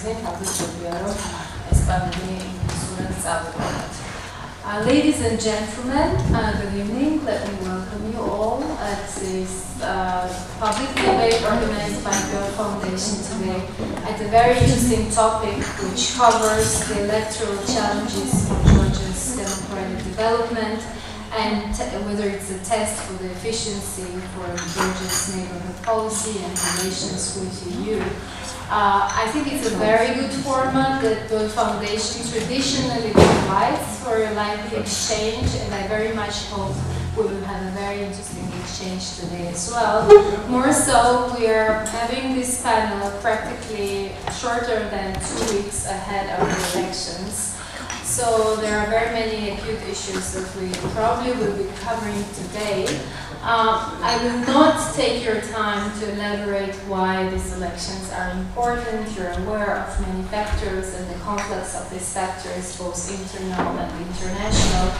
Ladies and gentlemen, good evening. Let me welcome you all at this public debate organized by Boell Foundation today at a very interesting topic which covers the electoral challenges of Georgia's democratic development and whether it's a test for the efficiency for Georgia's neighborhood policy and relations with the EU. I think it's a very good format that Boell Foundation traditionally provides for a lively exchange, and I very much hope we will have a very interesting exchange today as well. More so, we are having this panel practically shorter than 2 weeks ahead of the elections. So there are very many acute issues that we probably will be covering today. I will not take your time to elaborate why these elections are important. You're aware of many factors and the complex of these factors, both internal and international.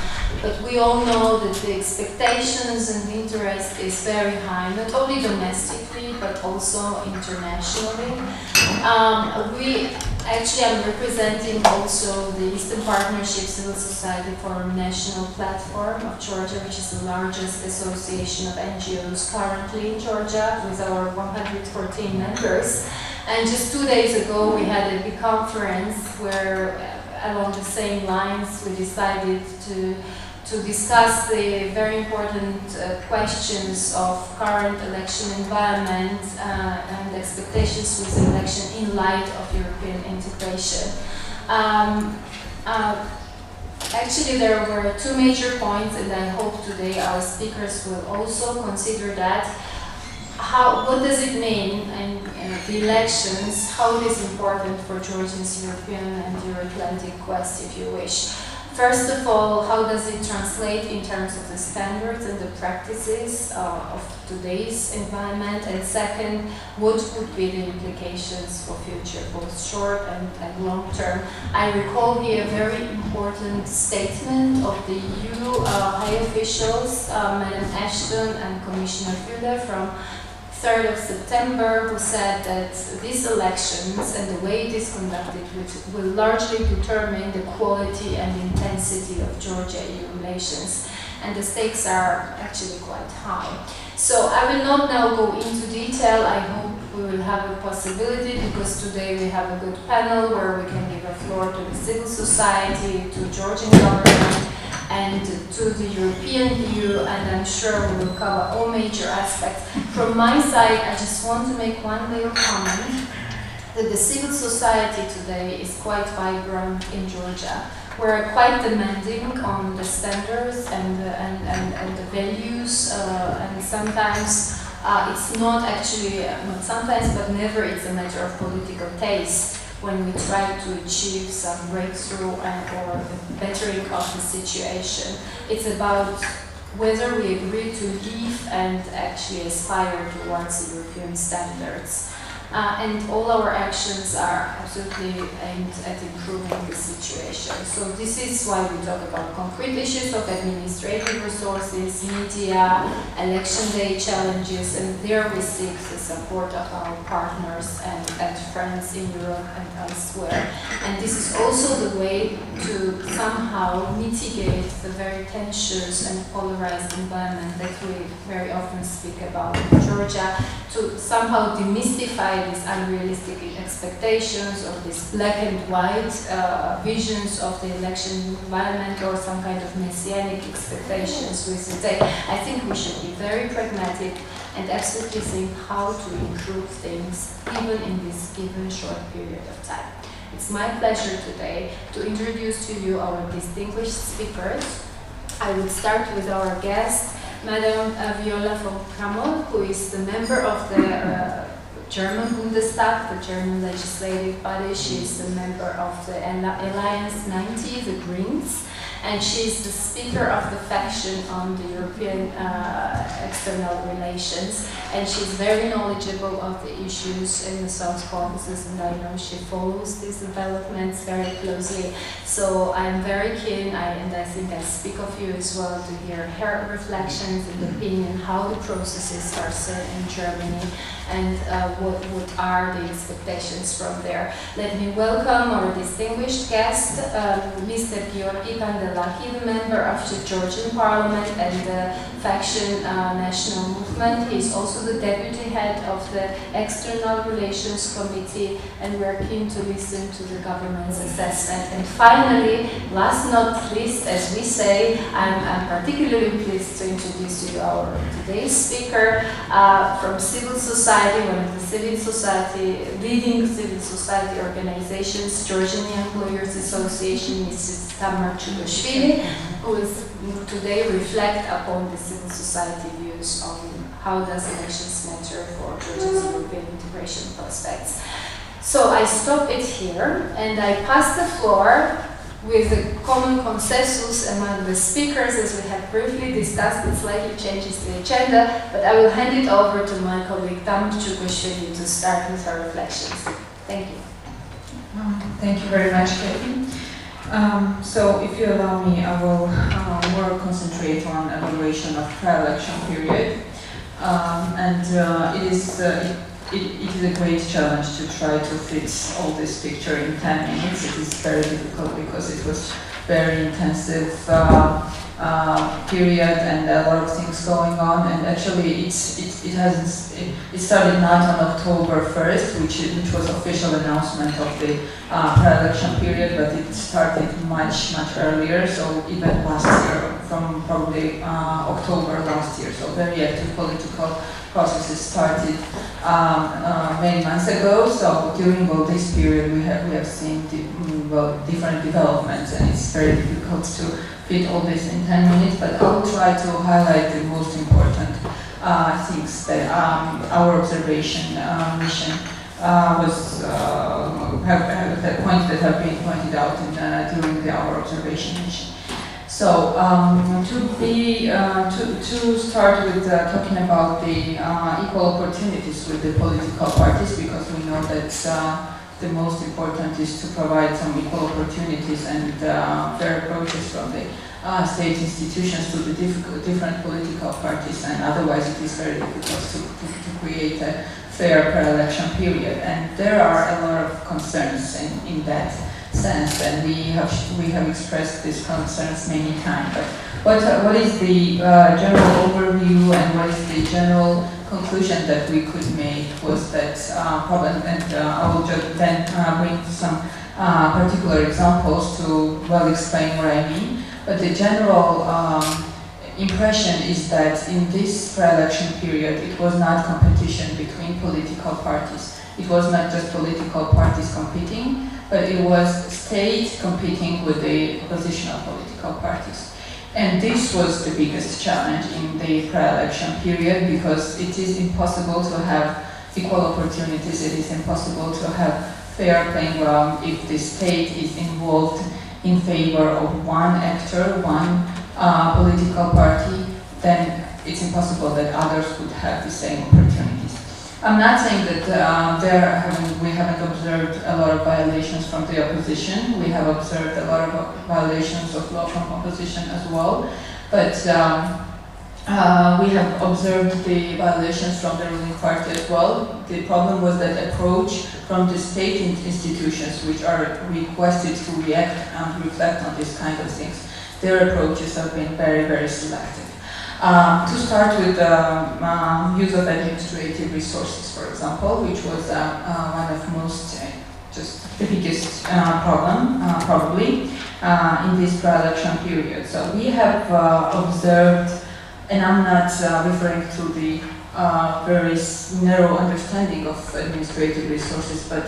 But we all know that the expectations and interest is very high, not only domestically, but also internationally. Actually, I'm representing also the Eastern Partnership Civil Society Forum National Platform of Georgia, which is the largest association of NGOs currently in Georgia, with our 114 members. And just 2 days ago, we had a big conference where, along the same lines, we decided to discuss the very important questions of current election environment and expectations with the election in light of European integration. Actually, there were two major points, and I hope today our speakers will also consider that. What does it mean in the elections? How it is important for Georgia's European and Euro-Atlantic quest, if you wish. First of all, how does it translate in terms of the standards and the practices of today's environment? And second, what would be the implications for future, both short and long term? I recall here a very important statement of the EU high officials, Madam Ashton and Commissioner Viola from 3rd of September, who said that these elections and the way it is conducted will largely determine the quality and intensity of Georgia-EU relations, and the stakes are actually quite high. So I will not now go into detail. I hope we will have a possibility, because today we have a good panel where we can give a floor to the civil society, to Georgian government, and to the European view, and I'm sure we will cover all major aspects. From my side, I just want to make one little comment, that the civil society today is quite vibrant in Georgia. We're quite demanding on the standards and the values, and sometimes it's not actually, not sometimes, but never it's a matter of political taste when we try to achieve some breakthrough or bettering of the situation. It's about whether we agree to live and actually aspire towards the European standards. And all our actions are absolutely aimed at improving the situation. So this is why we talk about concrete issues of administrative resources, media, election day challenges, and there we seek the support of our partners and friends in Europe and elsewhere. And this is also the way to somehow mitigate the very tensions and polarized environment that we very often speak about in Georgia, to somehow demystify these unrealistic expectations or these black and white visions of the election environment, or some kind of messianic expectations we say. I think we should be very pragmatic and absolutely think how to improve things even in this given short period of time. It's my pleasure today to introduce to you our distinguished speakers. I will start with our guest, Madam Viola from Cramon, who is the member of the German Bundestag, the German legislative body. She is the member of the Alliance 90, the Greens, and she's the speaker of the faction on the European external relations, and she's very knowledgeable of the issues in the South Caucasus, and I know she follows these developments very closely. So I'm very keen, and I think I speak of you as well, to hear her reflections and opinion, how the processes are set in Germany, and what are the expectations from there. Let me welcome our distinguished guest, Mr. Giorgi Kandelaki, the member of the Georgian Parliament and the faction National Movement. He's also the deputy head of the External Relations Committee, and we're keen to listen to the government's assessment. And finally, last not least, as we say, I'm particularly pleased to introduce you our today's speaker from civil society, one of the leading civil society organizations, Georgian Employers Association, Mrs. Tamar Chugoshvili, who is today reflect upon the civil society views on how does elections matter for Georgia's European integration prospects. So I stop it here, and I pass the floor with a common consensus among the speakers, as we have briefly discussed. It slightly changes the agenda, but I will hand it over to my colleague Tamar Chugoshvili to start with her reflections. Thank you. Thank you very much, Katie. So if you allow me, I will more concentrate on evaluation of pre-election period. It is a great challenge to try to fit all this picture in 10 minutes. It is very difficult because it was very intensive period and a lot of things going on. And actually, it started not on October 1st, which was official announcement of the pre-election period, but it started much earlier. So even last year, from probably October last year. So very active political processes started many months ago. So during all this period, we have seen different developments, and it's very difficult to fit all this in 10 minutes. But I will try to highlight the most important things that our observation mission was the points that have been pointed out during our observation mission. So to start with talking about the equal opportunities with the political parties, because we know that the most important is to provide some equal opportunities and fair approaches from the state institutions to the different political parties, and otherwise it is very difficult to create a fair pre-election period. And there are a lot of concerns in that sense, and we have expressed these concerns many times. But what is the general overview, and what is the general conclusion that we could make was that problem, and I will just then bring some particular examples to well explain what I mean. But the general impression is that in this pre-election period, it was not competition between political parties. It was not just political parties competing, but it was state competing with the oppositional political parties. And this was the biggest challenge in the pre-election period, because it is impossible to have equal opportunities, it is impossible to have fair playing ground if the state is involved in favor of one actor, one political party, then it's impossible that others would have the same opportunities. I'm not saying that we haven't observed a lot of violations from the opposition. We have observed a lot of violations of law from opposition as well. But we have observed the violations from the ruling party as well. The problem was that approach from the state institutions, which are requested to react and reflect on these kind of things. Their approaches have been very selective. To start with use of administrative resources, for example, which was one of most, just the biggest problem, probably, in this pre-election period. So we have observed, and I'm not referring to the very narrow understanding of administrative resources, but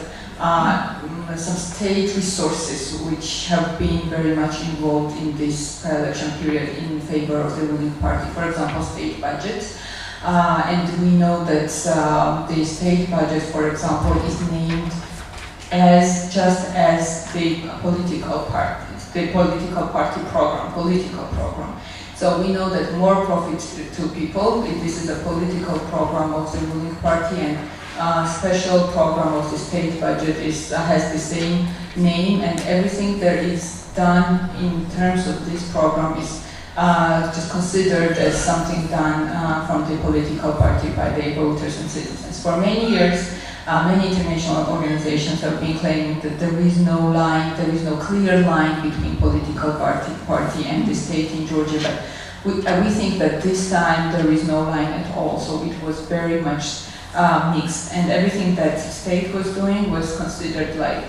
some state resources which have been very much involved in this election period in favor of the ruling party. For example, state budget. And we know that the state budget, for example, is named as just as the political parties, the political party program, So we know that more profit to people, this is a political program of the ruling party, and special program of the state budget has the same name, and everything that is done in terms of this program is just considered as something done from the political party by the voters and citizens. For many years, many international organizations have been claiming that there is no line, there is no clear line between political party and the state in Georgia, but we think that this time there is no line at all, so it was very much mixed, and everything that the state was doing was considered like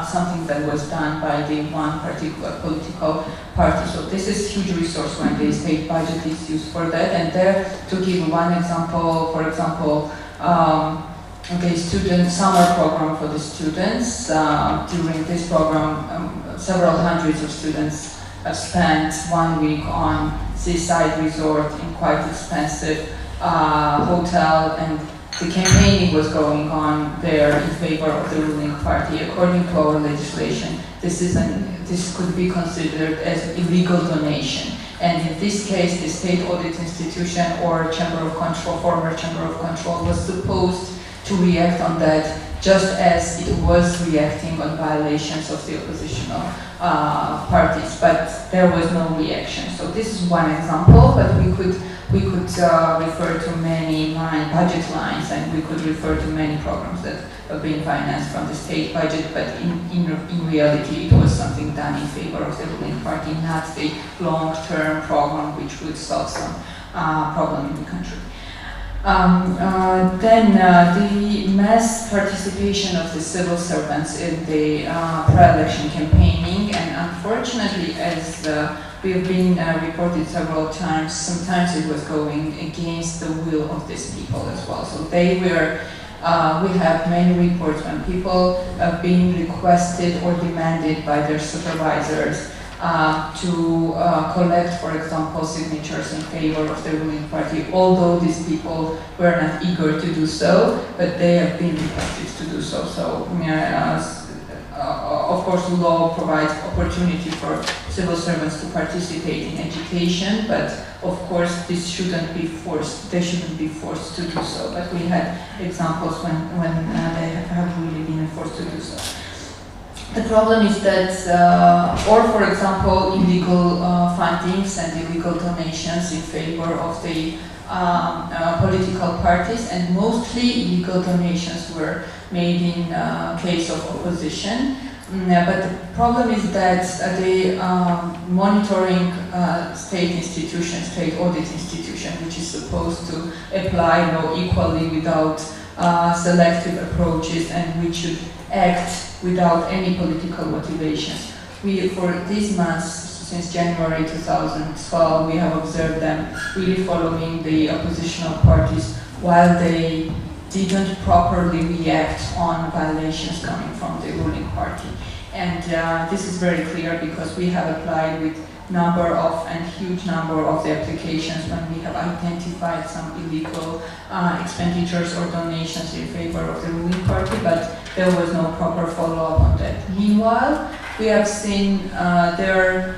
something that was done by the one particular political party. So this is huge resource when the state budget is used for that. And there, to give one example, for example, the student summer program for the students. During this program, several hundreds of students have spent 1 week on seaside resort in quite expensive hotel, and the campaigning was going on there in favor of the ruling party. According to our legislation, this could be considered as illegal donation. And in this case, the state audit institution or Chamber of Control, former Chamber of Control, was supposed to react on that just as it was reacting on violations of the oppositional parties, but there was no reaction. So this is one example, but we could refer to many budget lines, and we could refer to many programs that have been financed from the state budget, but in reality it was something done in favor of the ruling party, not the long-term program which would solve some problem in the country. Then the mass participation of the civil servants in the pre-election campaigning, and unfortunately, as we have been reported several times, sometimes it was going against the will of these people as well. So they were, we have many reports when people have been requested or demanded by their supervisors to collect, for example, signatures in favor of the ruling party, although these people were not eager to do so, but they have been requested to do so. So, of course, the law provides opportunity for civil servants to participate in education, but of course, this shouldn't be forced. They shouldn't be forced to do so. But we had examples when they have really been forced to do so. The problem is that, or for example, illegal fundings and illegal donations in favor of the political parties, and mostly illegal donations were made in case of opposition. But the problem is that the monitoring state institution, state audit institution, which is supposed to apply law equally without selective approaches, and which should act without any political motivations. For these months, since January 2012, we have observed them really following the oppositional parties while they didn't properly react on violations coming from the ruling party. And this is very clear because we have applied with huge number of the applications when we have identified some illegal expenditures or donations in favor of the ruling party, but there was no proper follow-up on that. Meanwhile, we have seen there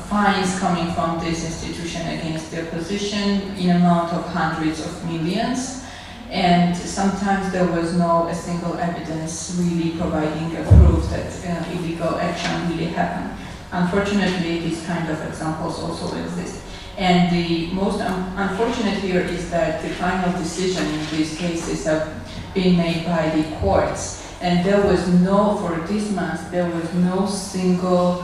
fines coming from this institution against the opposition in amount of hundreds of millions. And sometimes there was a single evidence really providing a proof that illegal action really happened. Unfortunately, these kind of examples also exist. And the most unfortunate here is that the final decision in these cases have been made by the courts. And there was for this month, there was no single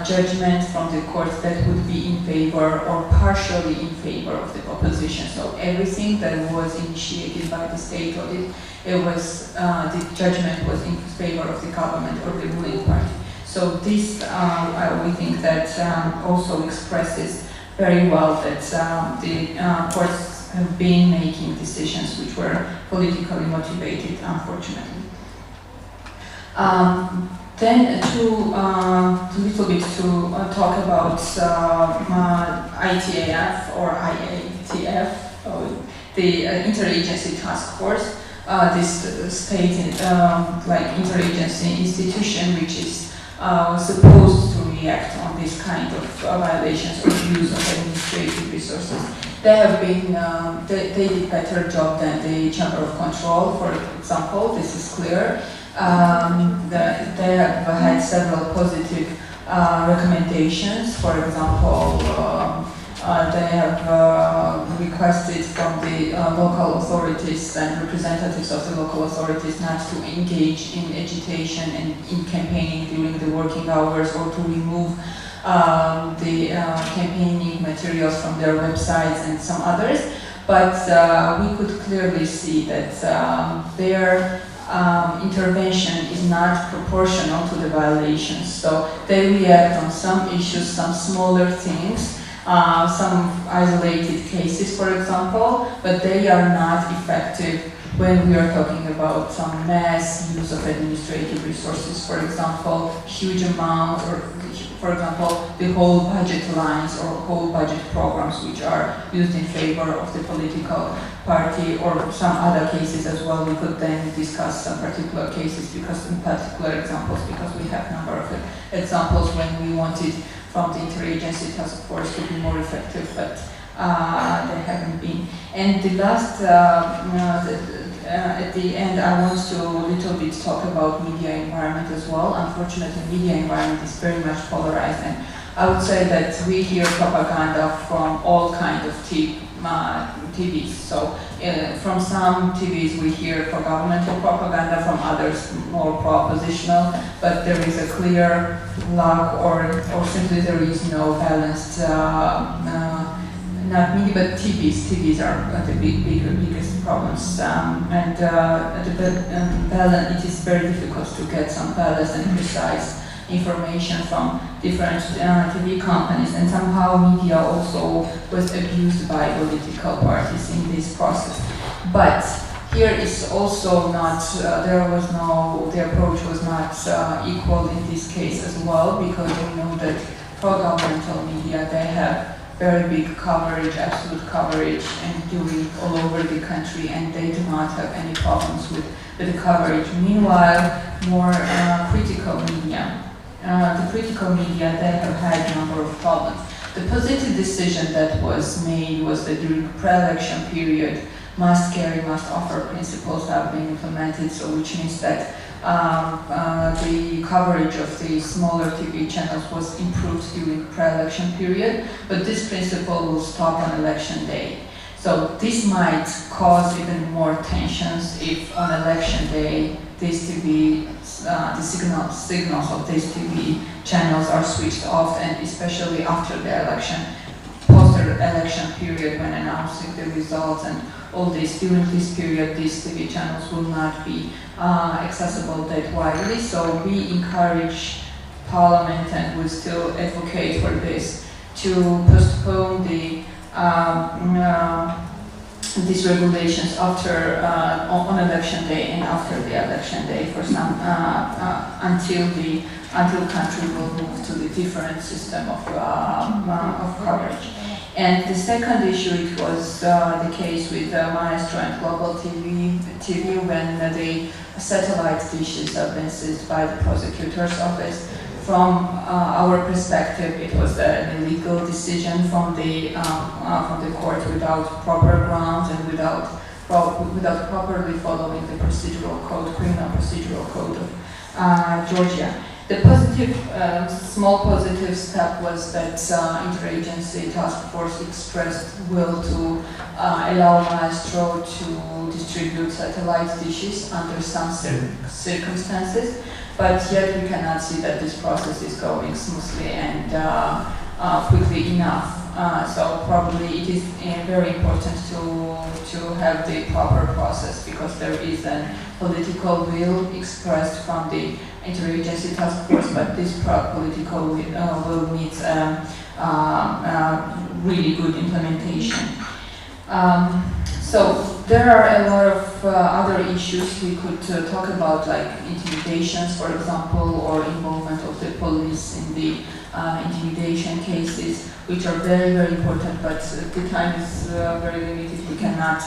judgment from the courts that would be in favor or partially in favor of the opposition. So everything that was initiated by the state audit, the judgment was in favor of the government or the ruling party. So this, we think that also expresses very well that the courts have been making decisions which were politically motivated, unfortunately. Then to talk about ITAF or IATF, the Interagency Task Force, this state interagency institution which is supposed to react on this kind of violations or use of administrative resources. They have been, they did better job than the Chamber of Control, for example, this is clear. They have had several positive recommendations. For example, they have requested from the local authorities and representatives of the local authorities not to engage in agitation and in campaigning during the working hours, or to remove the campaigning materials from their websites and some others. But we could clearly see that their intervention is not proportional to the violations. So they react on some issues, some smaller things, some isolated cases, for example, but they are not effective when we are talking about some mass use of administrative resources, for example, huge amount, or for example, the whole budget lines or whole budget programs which are used in favor of the political party, or some other cases as well. We could then discuss some particular cases, because in particular examples, because we have a number of examples when we wanted from the interagency task force to be more effective, but they haven't been. And the last, at the end, I want to a little bit talk about media environment as well. Unfortunately, media environment is very much polarized, and I would say that we hear propaganda from all kinds of TVs. So from some TVs we hear pro-governmental propaganda, from others more pro-oppositional, but there is a clear lack, or simply there is no balanced, not media, but TVs are the biggest problems. And it is very difficult to get some balanced and precise information from different TV companies, and somehow media also was abused by political parties in this process. But here is also not, the approach was not equal in this case as well, because we know that pro-governmental media, they have very big coverage, absolute coverage, and doing all over the country, and they do not have any problems with the coverage. Meanwhile, more critical media, the critical media, they have had a number of problems. The positive decision that was made was that during pre-election period, must carry, must offer principles have been implemented, so which means that the coverage of the smaller TV channels was improved during pre-election period, but this principle will stop on election day. So this might cause even more tensions if on election day these TV, the signals of these TV channels are switched off, and especially after the election, post-election period when announcing the results and all this, during this period, these TV channels will not be accessible that widely. So we encourage Parliament, and we still advocate for this, to postpone the these regulations after on election day and after the election day for some until country will move to the different system of coverage. And the second issue, it was the case with Maestro and Global TV when the satellite dishes have been seized by the prosecutor's office. From our perspective, it was an illegal decision from the court without proper grounds and without properly following the procedural code, criminal procedural code of Georgia. The positive, small positive step was that interagency task force expressed will to allow Maestro to distribute satellite dishes under some circumstances, but yet we cannot see that this process is going smoothly and quickly enough. So probably it is very important to have the proper process, because there is a political will expressed from the interagency task force, but this political will needs really good implementation. So there are a lot of other issues we could talk about, like intimidations, for example, or involvement of the police in the intimidation cases, which are very, very important, but the time is very limited. We cannot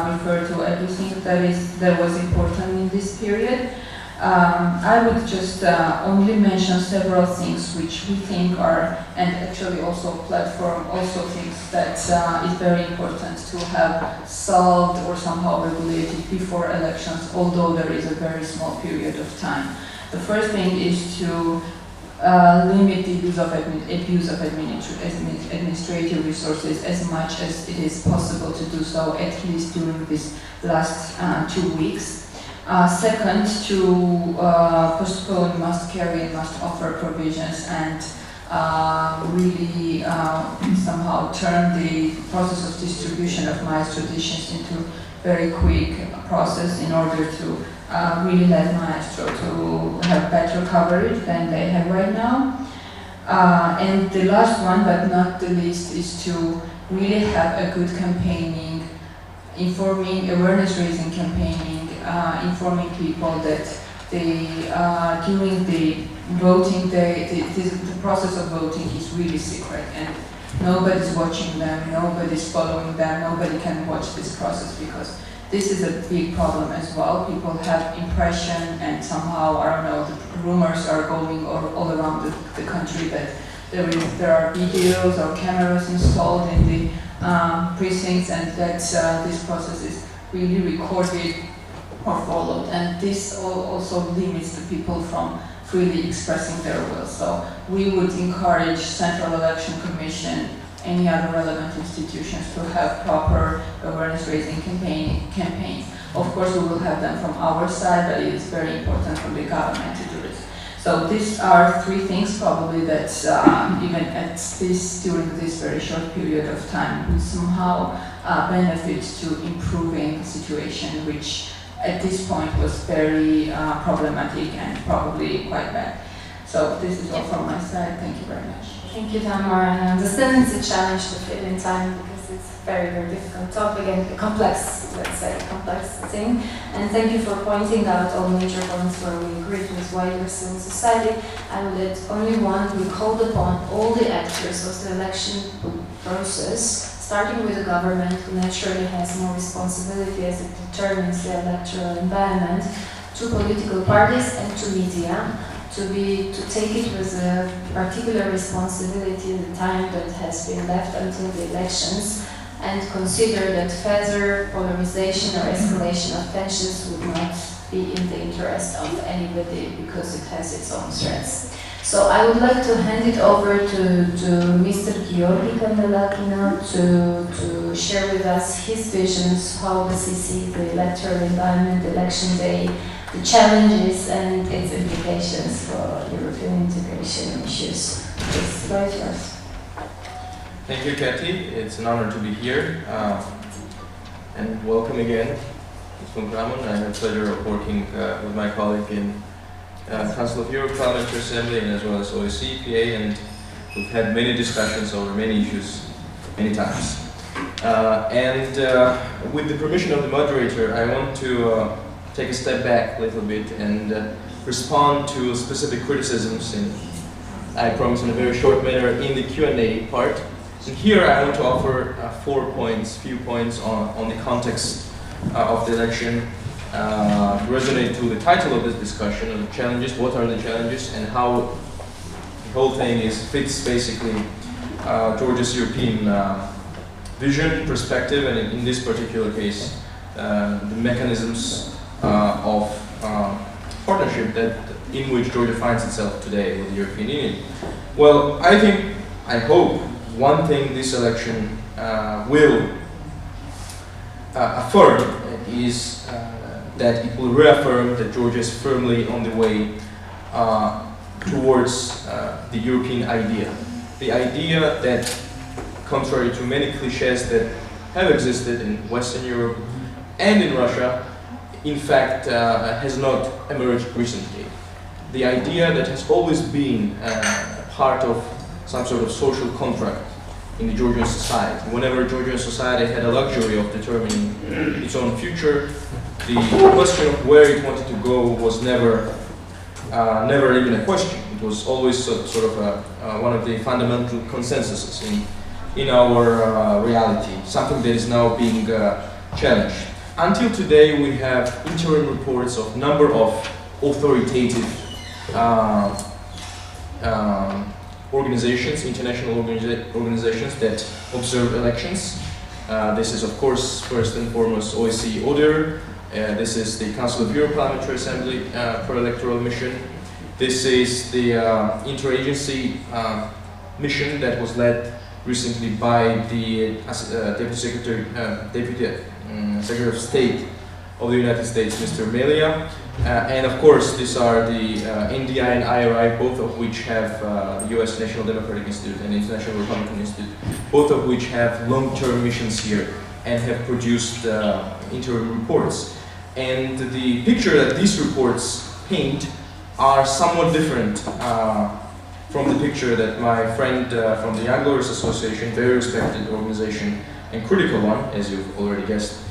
refer to everything that was important in this period. I would just only mention several things which we think are, and actually also platform also thinks that is very important to have solved or somehow regulated before elections, although there is a very small period of time. The first thing is to limit the use of administrative resources as much as it is possible to do so, at least during this last 2 weeks. Second, to postpone must carry and must offer provisions and really somehow turn the process of distribution of maize traditions into very quick process in order to really let maestro to have better coverage than they have right now. And the last one, but not the least, is to really have a good campaigning, informing, awareness-raising campaigning, informing people that they, during the voting day, the process of voting is really secret and nobody's watching them, nobody's following them, nobody can watch this process because this is a big problem as well. People have impression and somehow, I don't know, the rumors are going all around the country that there are videos or cameras installed in the precincts and that this process is really recorded or followed, and this also limits the people from freely expressing their will. So we would encourage Central Election Commission, any other relevant institutions to have proper awareness-raising campaigns. Of course, we will have them from our side, but it is very important for the government to do this. So these are three things probably that even during this very short period of time would somehow benefit to improving the situation, which at this point was very problematic and probably quite bad. So this is all from my side. Thank you very much. Thank you, Tamar. And I understand it's a challenge to fit in time because it's a very, very difficult topic and a complex, let's say, complex thing. And thank you for pointing out all major points where we agree with wider civil society. I would add only one. We called upon all the actors of the election process, starting with the government, who naturally has more responsibility as it determines the electoral environment, to political parties and to media, to take it with a particular responsibility in the time that has been left until the elections, and consider that further polarization or escalation of tensions would not be in the interest of anybody because it has its own threats. So I would like to hand it over to Mr. Giorgi Kandelaki now to share with us his visions. How does he see the electoral environment, election day, the challenges and its implications for European integration issues? Please, go ahead. Thank you, Katy. It's an honor to be here. And welcome again. It's from Cramon. I had the pleasure of working with my colleague in Council of Europe, Parliamentary Assembly, and as well as OSCE, PA, and we've had many discussions over many issues, many times. With the permission of the moderator, I want to take a step back a little bit and respond to specific criticisms, and I promise in a very short manner in the Q&A part. And here I want to offer few points on the context of the election, resonate to the title of this discussion, on the challenges, what are the challenges, and how the whole thing fits basically Georgia's European vision, perspective, and in this particular case, the mechanisms of partnership in which Georgia finds itself today with the European Union. Well, I hope, one thing this election will affirm is that it will reaffirm that Georgia is firmly on the way towards the European idea. The idea that, contrary to many cliches that have existed in Western Europe and in Russia, in fact has not emerged recently. The idea that has always been part of some sort of social contract in the Georgian society. Whenever Georgian society had a luxury of determining its own future, the question of where it wanted to go was never even a question. It was always sort of one of the fundamental consensuses in our reality, something that is now being challenged. Until today, we have interim reports of number of authoritative organizations, international organizations that observe elections. This is, of course, first and foremost OSCE ODIHR. This is the Council of Europe Parliamentary Assembly for Electoral Mission. This is the interagency mission that was led recently by the Deputy Secretary of State of the United States, Mr. Melia. And of course, these are the NDI and IRI, both of which have the US National Democratic Institute and International Republican Institute, both of which have long-term missions here and have produced interim reports. And the picture that these reports paint are somewhat different from the picture that my friend from the Young Lawyers Association, very respected organization and critical one, as you've already guessed,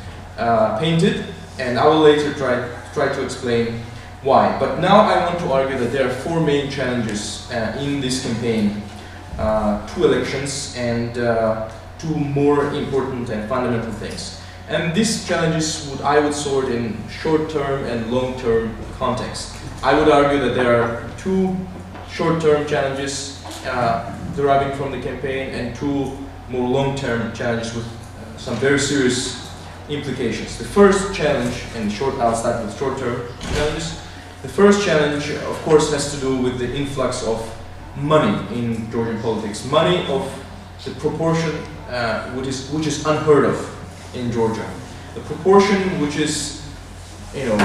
painted. And I will later try to explain why. But now I want to argue that there are four main challenges in this campaign, two elections and two more important and fundamental things. And these challenges I would sort in short-term and long-term context. I would argue that there are two short-term challenges deriving from the campaign and two more long-term challenges with some very serious implications. The first challenge, and I'll start with short-term challenges. The first challenge, of course, has to do with the influx of money in Georgian politics. Money of the proportion which is unheard of in Georgia. The proportion which is, you know,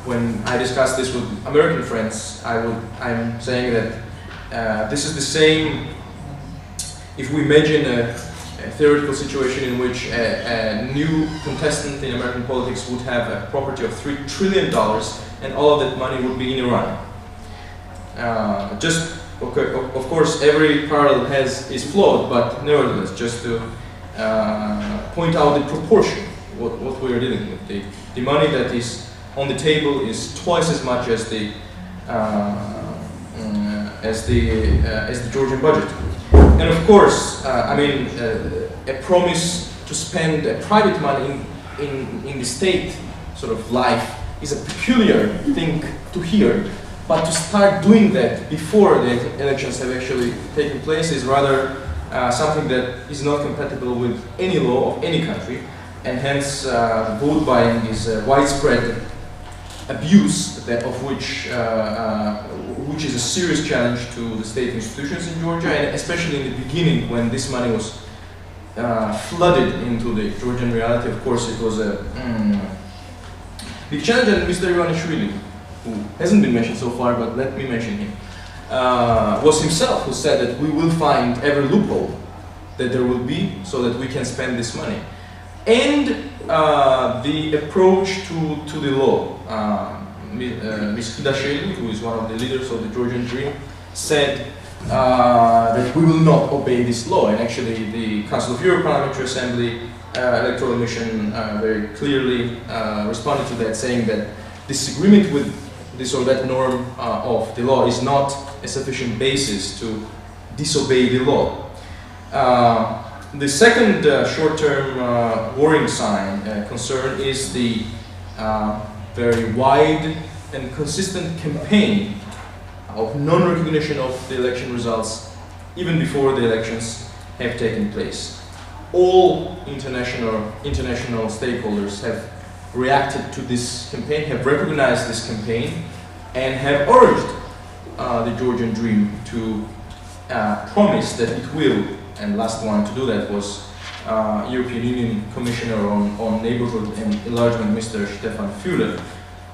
when I discuss this with American friends, I'm saying that this is the same. If we imagine a theoretical situation in which a new contestant in American politics would have a property of $3 trillion and all of that money would be in Iran. Of course, every parallel is flawed, but nevertheless, just to point out the proportion, what we are dealing with. The money that is on the table is twice as much as the Georgian budget. And of course, a promise to spend private money in the state sort of life is a peculiar thing to hear, but to start doing that before the elections have actually taken place is rather something that is not compatible with any law of any country, and hence vote buying is a widespread abuse of which is a serious challenge to the state institutions in Georgia, and especially in the beginning when this money was flooded into the Georgian reality. Of course, it was a big challenge, and Mr. Ivanishvili, who hasn't been mentioned so far, but let me mention him, was himself who said that we will find every loophole that there will be so that we can spend this money. And the approach to the law. Ms. Chikashvili, who is one of the leaders of the Georgian Dream, said that we will not obey this law. And actually, the Council of Europe Parliamentary Assembly Electoral Mission very clearly responded to that, saying that disagreement with this or that norm of the law is not a sufficient basis to disobey the law. The second short-term worrying sign, concern, is the very wide and consistent campaign of non-recognition of the election results even before the elections have taken place. All international stakeholders have reacted to this campaign, have recognized this campaign, and have urged the Georgian Dream to promise that it will, and last one to do that was European Union Commissioner on Neighborhood and Enlargement, Mr. Viola,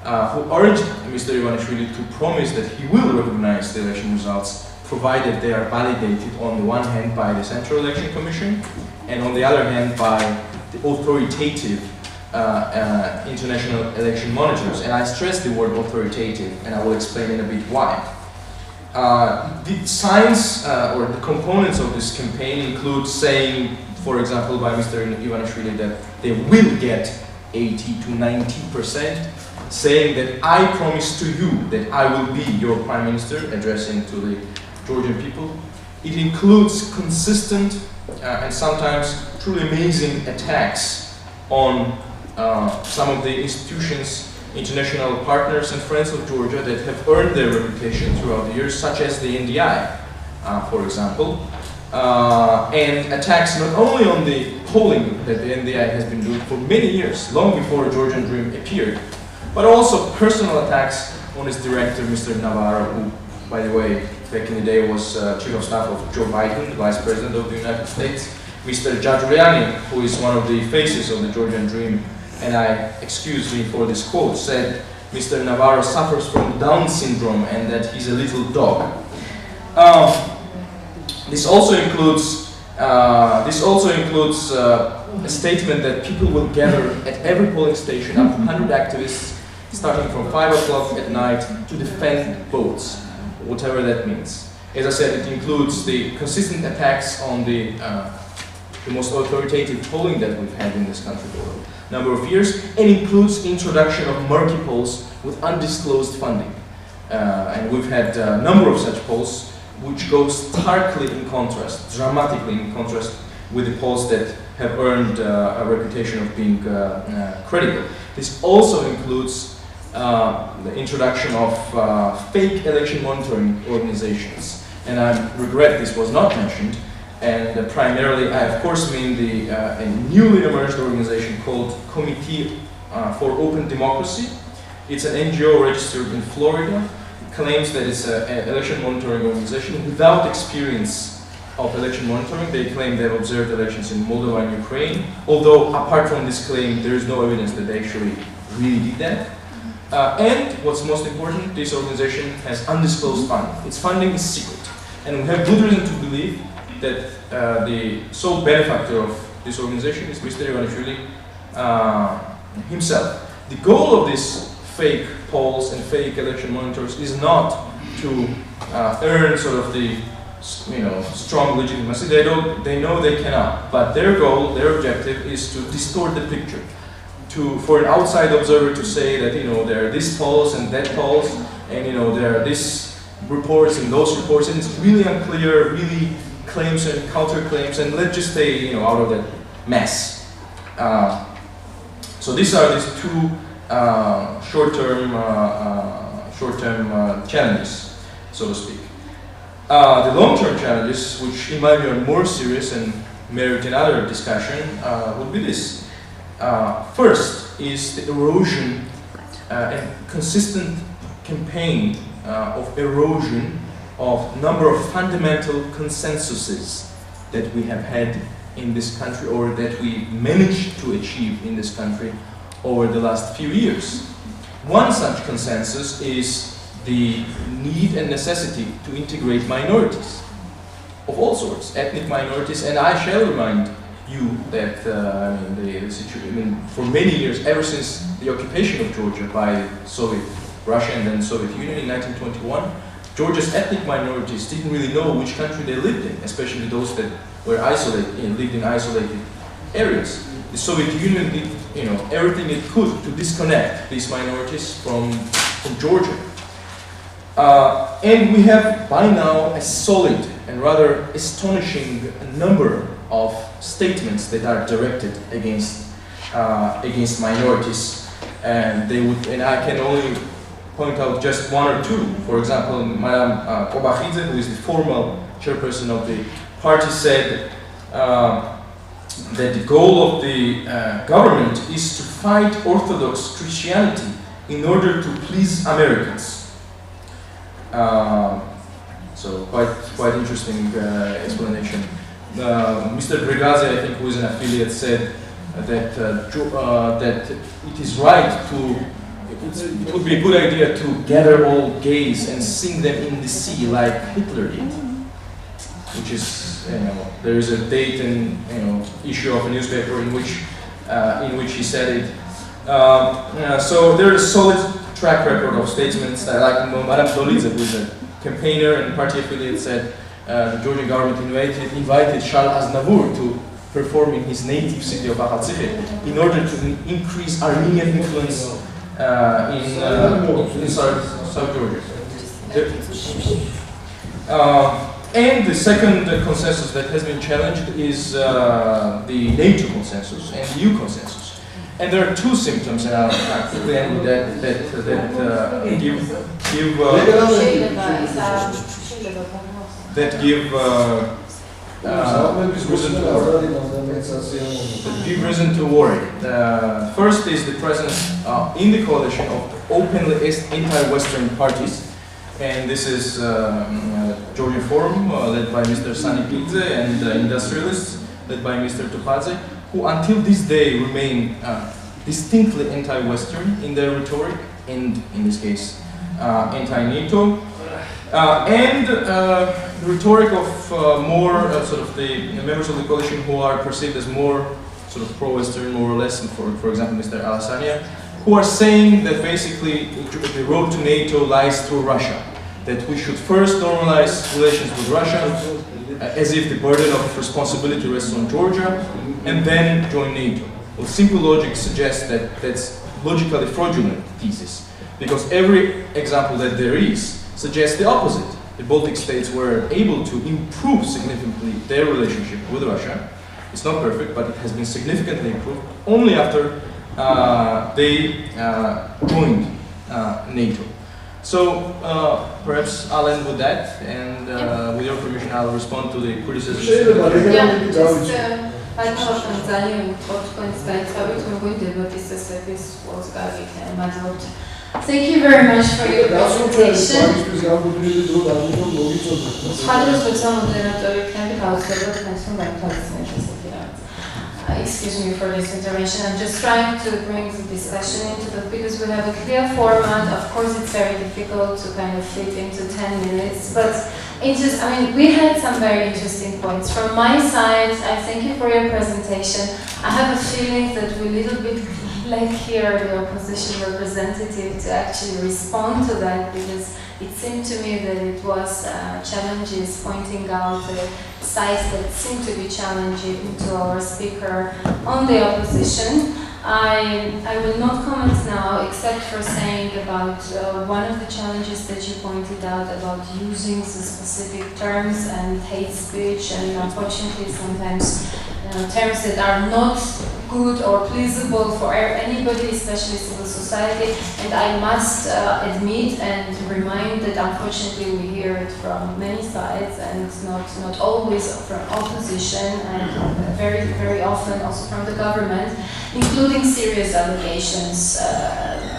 who urged Mr. Ivanishvili to promise that he will recognize the election results, provided they are validated on the one hand by the Central Election Commission, and on the other hand by the authoritative international election monitors. And I stress the word authoritative, and I will explain in a bit why. The signs or the components of this campaign include saying, for example, by Mr. Ivanishvili, that they will get 80 to 90%, saying that I promise to you that I will be your prime minister, addressing to the Georgian people. It includes consistent and sometimes truly amazing attacks on some of the institutions international partners and friends of Georgia that have earned their reputation throughout the years, such as the NDI, for example, and attacks not only on the polling that the NDI has been doing for many years, long before Georgian Dream appeared, but also personal attacks on its director, Mr. Navarro, who, by the way, back in the day was Chief of Staff of Joe Biden, the Vice President of the United States, Mr. Giorgi, who is one of the faces of the Georgian Dream, and excuse me for this quote, said Mr. Navarro suffers from Down syndrome and that he's a little dog. This also includes a statement that people will gather at every polling station, up to 100 activists, starting from 5 o'clock at night, to defend votes, whatever that means. As I said, it includes the consistent attacks on the most authoritative polling that we've had in this country for a number of years, and includes introduction of murky polls with undisclosed funding. And we've had a number of such polls which go starkly in contrast, dramatically in contrast with the polls that have earned a reputation of being credible. This also includes the introduction of fake election monitoring organizations. And I regret this was not mentioned. And primarily, I of course mean a newly emerged organization called Committee for Open Democracy. It's an NGO registered in Florida. It claims that it's an election monitoring organization without experience of election monitoring. They claim they've observed elections in Moldova and Ukraine, although apart from this claim, there is no evidence that they actually really did that. And what's most important, this organization has undisclosed funding. Its funding is secret. And we have good reason to believe that the sole benefactor of this organization is Mr. Giorgi himself. The goal of these fake polls and fake election monitors is not to earn sort of the strong legitimacy. They know they cannot, but their goal, their objective is to distort the picture. For an outside observer to say that there are these polls and that polls, and there are these reports and those reports, and it's really unclear, really claims and counterclaims, and let's just stay out of that mess. So these are these two short-term challenges, so to speak. The long-term challenges, which in my view are more serious and merit another discussion, would be this. First is the erosion and consistent campaign of erosion of number of fundamental consensuses that we have had in this country, or that we managed to achieve in this country over the last few years. One such consensus is the need and necessity to integrate minorities of all sorts, ethnic minorities, and I shall remind you that for many years, ever since the occupation of Georgia by Soviet Russia and then Soviet Union in 1921, Georgia's ethnic minorities didn't really know which country they lived in, especially those that were lived in isolated areas. The Soviet Union did everything it could to disconnect these minorities from Georgia. And we have by now a solid and rather astonishing number of statements that are directed against minorities, and I can only point out just one or two. For example, Madame Kobakhidze, who is the formal chairperson of the party, said that the goal of the government is to fight Orthodox Christianity in order to please Americans. So quite interesting explanation. Mr. Bregazi, I think, who is an affiliate, said that that it is right it would be a good idea to gather all gays and sing them in the sea like Hitler did. Which is, there is a date and issue of a newspaper in which he said it. So there is a solid track record of statements. I like Madame Dolidze, who is a campaigner and party affiliate, said the Georgian government invited Charles Aznavour to perform in his native city of Akhatsikhe in order to increase Armenian influence in South Georgia. And the second consensus that has been challenged is the NATO consensus and the EU consensus. And there are two symptoms, and I'll quickly end with that give reason to worry. First is the presence in the coalition of openly anti-Western parties, and this is Georgian Forum, led by Mr. Sanikidze, and industrialists, led by Mr. Tupadze, who until this day remain distinctly anti-Western in their rhetoric, and in this case, anti-NATO. And the rhetoric of more sort of the members of the coalition who are perceived as more sort of pro-Western, more or less, for example, Mr. Alassania, who are saying that basically the road to NATO lies through Russia, that we should first normalize relations with Russia, as if the burden of responsibility rests on Georgia, and then join NATO. Well, simple logic suggests that that's logically fraudulent thesis, because every example that there is suggests the opposite. The Baltic states were able to improve significantly their relationship with Russia. It's not perfect, but it has been significantly improved only after they joined NATO. So perhaps I'll end with that, and with your permission, I'll respond to the criticisms. Thank you very much for your presentation. Excuse me for this intervention. I'm just trying to bring the discussion into the, because we have a clear format. Of course, it's very difficult to kind of fit into 10 minutes, but I mean, we had some very interesting points. From my side, I thank you for your presentation. I have a feeling that we a little bit lack here the opposition representative to actually respond to that, because it seemed to me that it was challenges pointing out the sides that seem to be challenging to our speaker on the opposition. I will not comment now, except for saying about one of the challenges that you pointed out about using the specific terms and hate speech, and unfortunately sometimes terms that are not good or pleasable for anybody, especially civil society. And I must admit and remind that unfortunately we hear it from many sides, and not always from opposition, and very, very often also from the government, including serious allegations.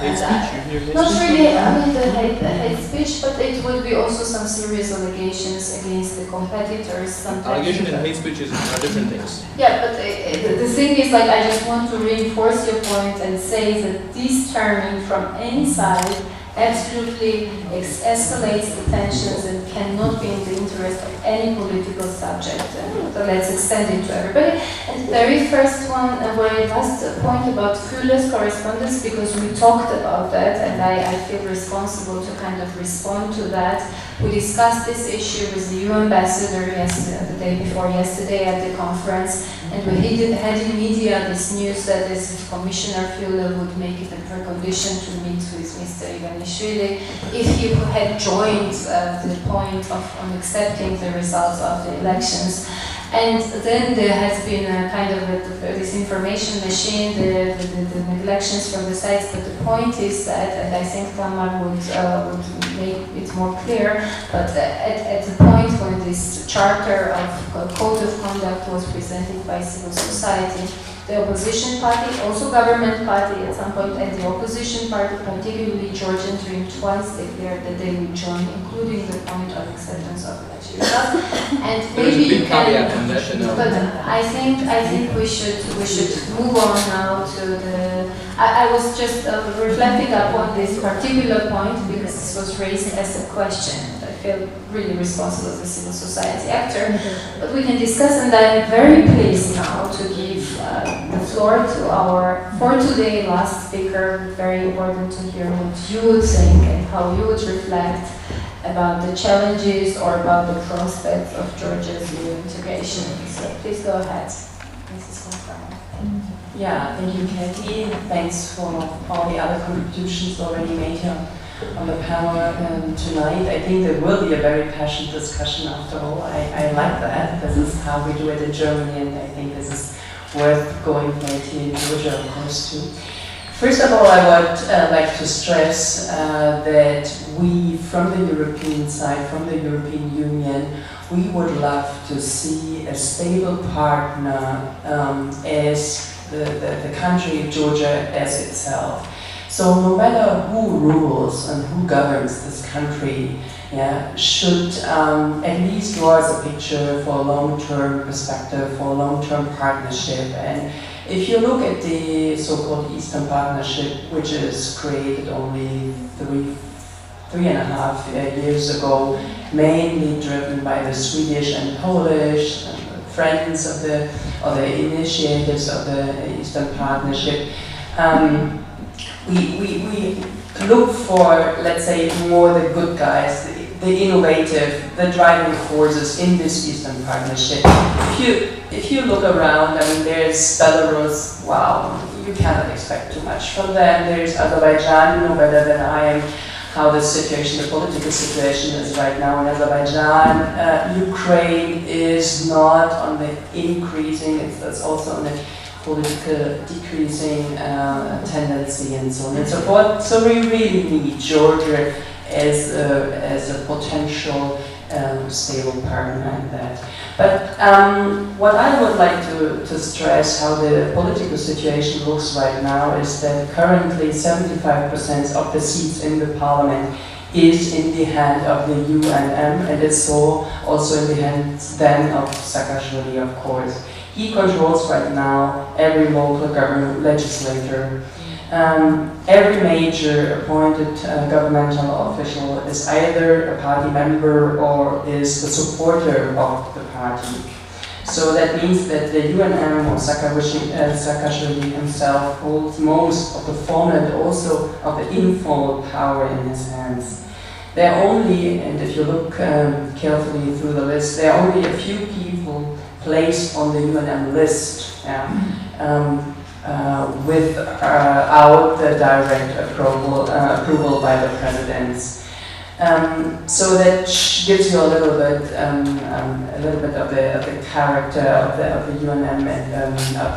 Hate speech, you hear hate not speech? really, I mean the hate speech, but it would be also some serious allegations against the competitors. Sometimes. Allegation and hate speech are different things. Yeah, but the thing is, like, I just want to reinforce your point and say that this terming from any side absolutely escalates the tensions and cannot be in the interest of any political subject. So let's extend it to everybody. And the very first one, where I asked a point about fearless correspondence, because we talked about that, and I feel responsible to kind of respond to that. We discussed this issue with the EU ambassador the day before yesterday at the conference, and we had in media this news that this Commissioner Viola would make it a precondition to meet with Mr. Ivanishvili if he had joined the point on accepting the results of the elections. And then there has been a kind of this information machine, the elections from the sides, but the point is that, and I think Tamar would make it more clear, but at the point when this charter of code of conduct was presented by civil society, the opposition party, also government party at some point, and the opposition party, particularly Georgian, twice declared that they would join, including the point of acceptance of election results. And maybe you can, but I think we should move on now to the. I was just reflecting upon this particular point because this was raised as a question. I feel really responsible as a civil society actor, but we can discuss, and I'm very pleased now to give the floor to our, for today, last speaker. Very important to hear what you would think and how you would reflect about the challenges or about the prospects of Georgia's EU integration. So please go ahead, Mrs. Cramon. Yeah, thank you, Katie. Thanks for all the other contributions already made here on the panel tonight. I think there will be a very passionate discussion after all. I like that. This is how we do it in Germany, and I think this is worth going for it here in Georgia, of course, too. First of all, I would like to stress that we, from the European side, from the European Union, we would love to see a stable partner as the country of Georgia as itself. So no matter who rules and who governs this country, should at least draw us a picture for a long-term perspective, for a long-term partnership. And if you look at the so-called Eastern Partnership, which is created only three and a half years ago, mainly driven by the Swedish and Polish friends of the initiators of the Eastern Partnership, we look for, let's say, more the good guys, the innovative, the driving forces in this Eastern Partnership. If you look around, I mean, there's Belarus, wow, you cannot expect too much from them. There's Azerbaijan, you know better than I am how the situation, the political situation is right now in Azerbaijan. Ukraine is not on the increasing, it's also on the political decreasing tendency and so on and so forth. So we really need Georgia as a potential stable partner in that. But what I would like to stress how the political situation looks right now is that currently 75% of the seats in the parliament is in the hand of the UNM, and it's so also in the hands then of Saakashvili, of course. He controls right now every local government legislator. Every major appointed governmental official is either a party member or is the supporter of the party. So that means that the UNM or Saakashvili himself holds most of the formal and also of the informal power in his hands. There are only, and if you look carefully through the list, there are only a few people placed on the UNM list without the direct approval by the presidents. So that gives you a little bit of the character of the UNM and of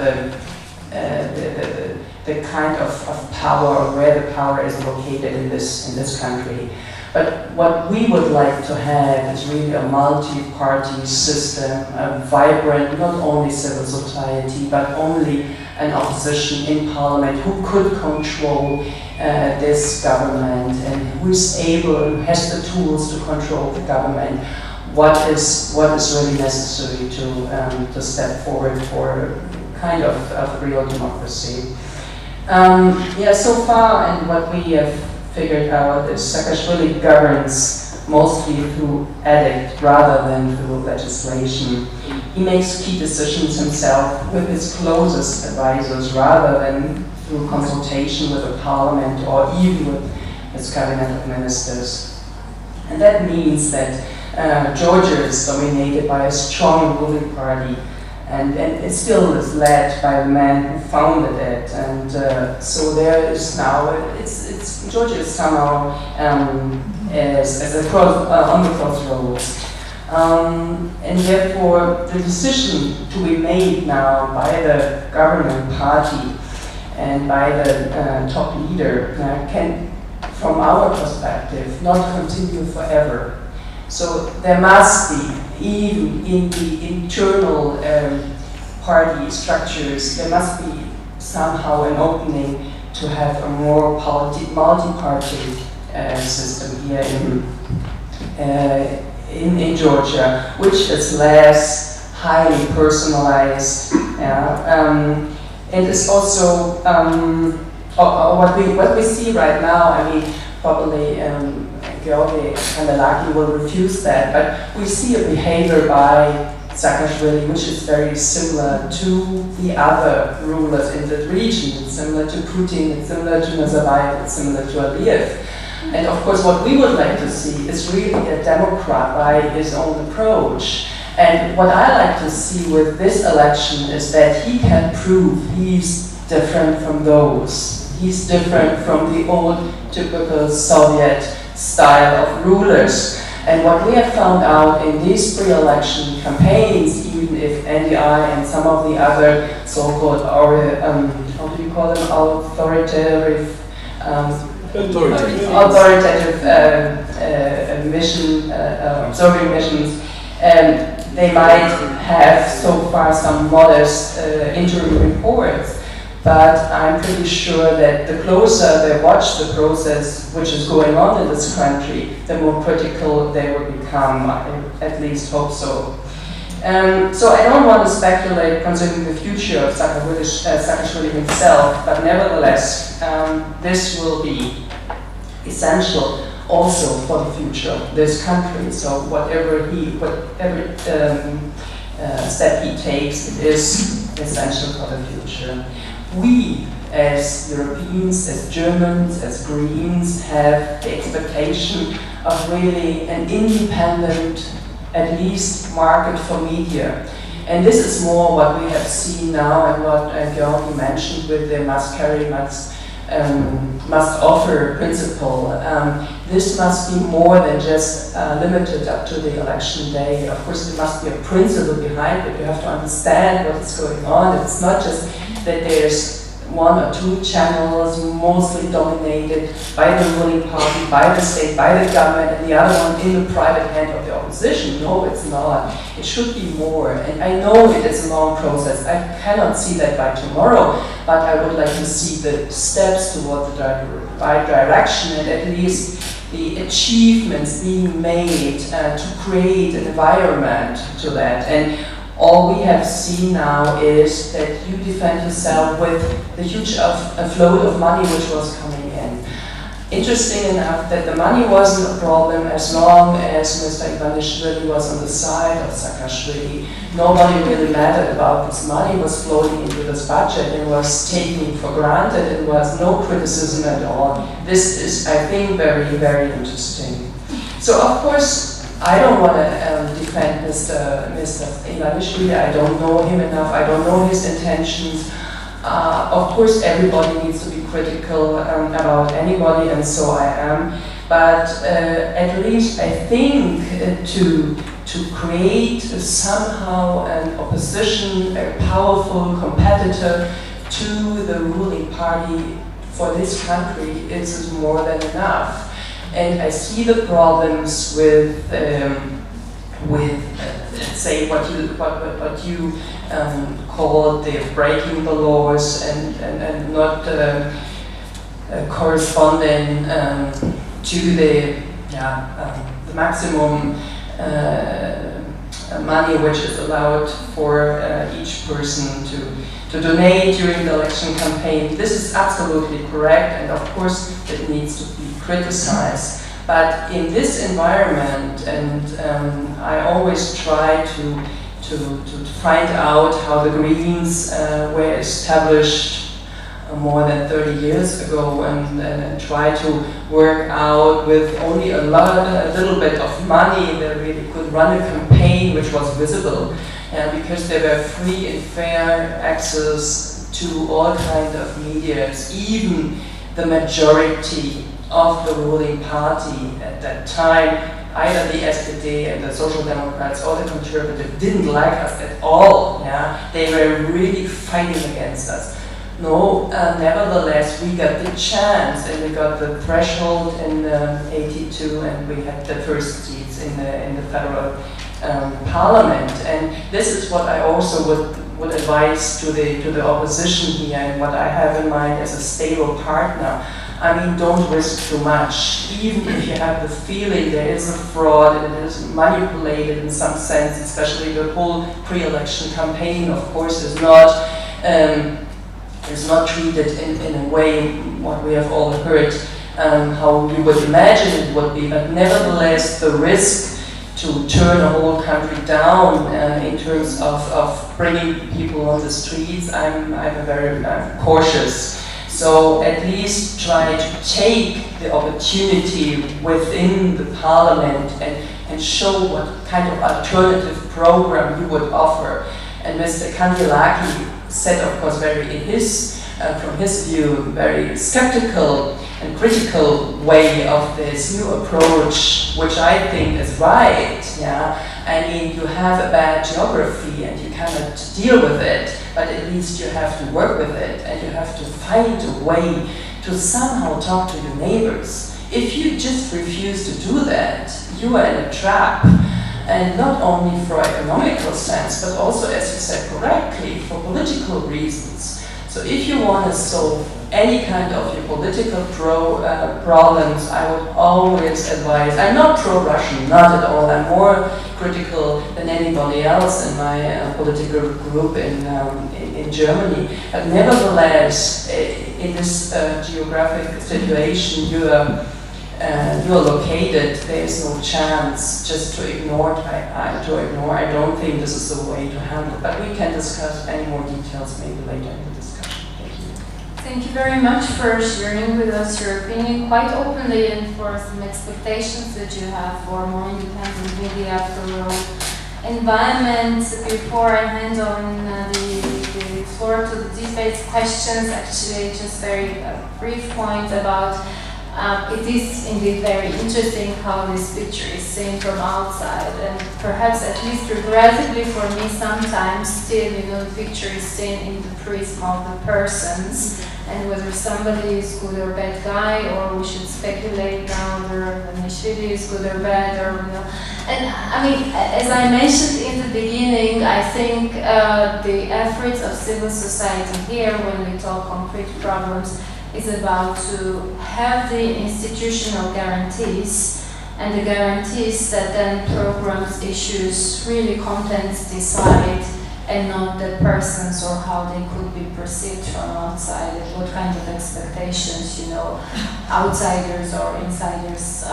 the kind of power, where the power is located in this country. But what we would like to have is really a multi-party system, a vibrant, not only civil society, but only an opposition in parliament who could control this government and who is able and has the tools to control the government. What is really necessary to step forward for kind of real democracy. So far, and what we have figured out is Saakashvili governs mostly through edict rather than through legislation. He makes key decisions himself with his closest advisors rather than through consultation with the parliament or even with his cabinet of ministers. And that means that Georgia is dominated by a strong ruling party, and it still is led by the man who founded it. And so there is now, Georgia is somehow as on the crossroads. And therefore, the decision to be made now by the governing party and by the top leader can, from our perspective, not continue forever. So there must be, even in the internal party structures, there must be somehow an opening to have a more multi-party system here in Georgia, which is less highly personalized, and is also what we see right now. I mean, probably Giorgi and Kandelaki will refuse that, but we see a behavior by Saakashvili which is very similar to the other rulers in that region. It's similar to Putin, it's similar to Nazarbayev, it's similar to Aliyev. And of course what we would like to see is really a democrat by his own approach. And what I like to see with this election is that he can prove he's different from those. He's different from the old typical Soviet style of rulers. And what we have found out in these pre-election campaigns, even if NDI and some of the other so-called, how do you call them, authoritative observing missions, they might have so far some modest interim reports, but I'm pretty sure that the closer they watch the process which is going on in this country, the more critical they will become. I at least hope so. So I don't want to speculate concerning the future of Saakashvili himself, but nevertheless, this will be essential also for the future of this country. So whatever step he takes, it is essential for the future. We, as Europeans, as Germans, as Greens, have the expectation of really an independent, at least, market for media. And this is more what we have seen now and what Giorgi mentioned with the must carry, must offer principle. This must be more than just limited up to the election day. Of course, there must be a principle behind it. You have to understand what is going on. It's not just that there's one or two channels mostly dominated by the ruling party, by the state, by the government, and the other one in the private hand of the opposition. No, it's not. It should be more. And I know it is a long process. I cannot see that by tomorrow, but I would like to see the steps toward the right direction and at least the achievements being made to create an environment to that. And all we have seen now is that you defend yourself with the huge flow of money which was coming in. Interesting enough that the money wasn't a problem as long as Mr. Ivanishvili was on the side of Saakashvili. Nobody really mattered about this money was flowing into this budget and was taken for granted. It was no criticism at all. This is, I think, very, very interesting. So of course, I don't want to defend Mr. Ivanishvili. I don't know him enough. I don't know his intentions. Of course, everybody needs to be critical about anybody, and so I am. But at least I think to create somehow an opposition, a powerful competitor to the ruling party for this country is more than enough. And I see the problems with let's say what you call the breaking the laws and not corresponding to the maximum money which is allowed for each person to donate during the election campaign. This is absolutely correct, and of course it needs to be criticized. But in this environment, and I always try to find out how the Greens were established more than 30 years ago, and try to work out with only a little bit of money that really could run a campaign which was visible, because there were free and fair access to all kinds of media. Even the majority of the ruling party at that time, either the SPD and the Social Democrats or the Conservative, didn't like us at all. Yeah? They were really fighting against us. No, nevertheless, we got the chance, and we got the threshold in '82, and we had the first seats in the federal parliament. And this is what I also would advise to the opposition here, and what I have in mind as a stable partner. I mean, don't risk too much. Even if you have the feeling there is a fraud and it is manipulated in some sense, especially the whole pre-election campaign, of course, is not treated in a way what we have all heard, how you would imagine it would be. But nevertheless, the risk to turn a whole country down in terms of bringing people on the streets, I'm very cautious. So at least try to take the opportunity within the parliament and show what kind of alternative program you would offer. And Mr. Kandelaki said, of course, from his view, very skeptical and critical way of this new approach, which I think is right. Yeah, I mean, you have a bad geography and you cannot deal with it, but at least you have to work with it and you have to find a way to somehow talk to your neighbors. If you just refuse to do that, you are in a trap. And not only for economical sense, but also, as you said correctly, for political reasons. So if you want to solve any kind of your political problems, I would always advise, I'm not pro-Russian, not at all, I'm more critical than anybody else in my political group in Germany. But nevertheless, in this geographic situation you are located, there is no chance just to ignore. I don't think this is the way to handle. But we can discuss any more details maybe later in the discussion. Thank you. Thank you very much for sharing with us your opinion quite openly and for some expectations that you have for more independent media, for your environment. Before I hand on the floor to the debate questions, actually just very brief point about it is indeed very interesting how this picture is seen from outside, and perhaps at least regrettably for me sometimes still, the picture is seen in the prism of the persons, and whether somebody is good or bad guy, or we should speculate now whether Tsikhelashvili is good or bad, or And I mean, as I mentioned in the beginning, I think the efforts of civil society here, when we talk concrete problems, is about to have the institutional guarantees and the guarantees that then programs, issues, really contents decide, and not the persons or how they could be perceived from outside, and what kind of expectations, outsiders or insiders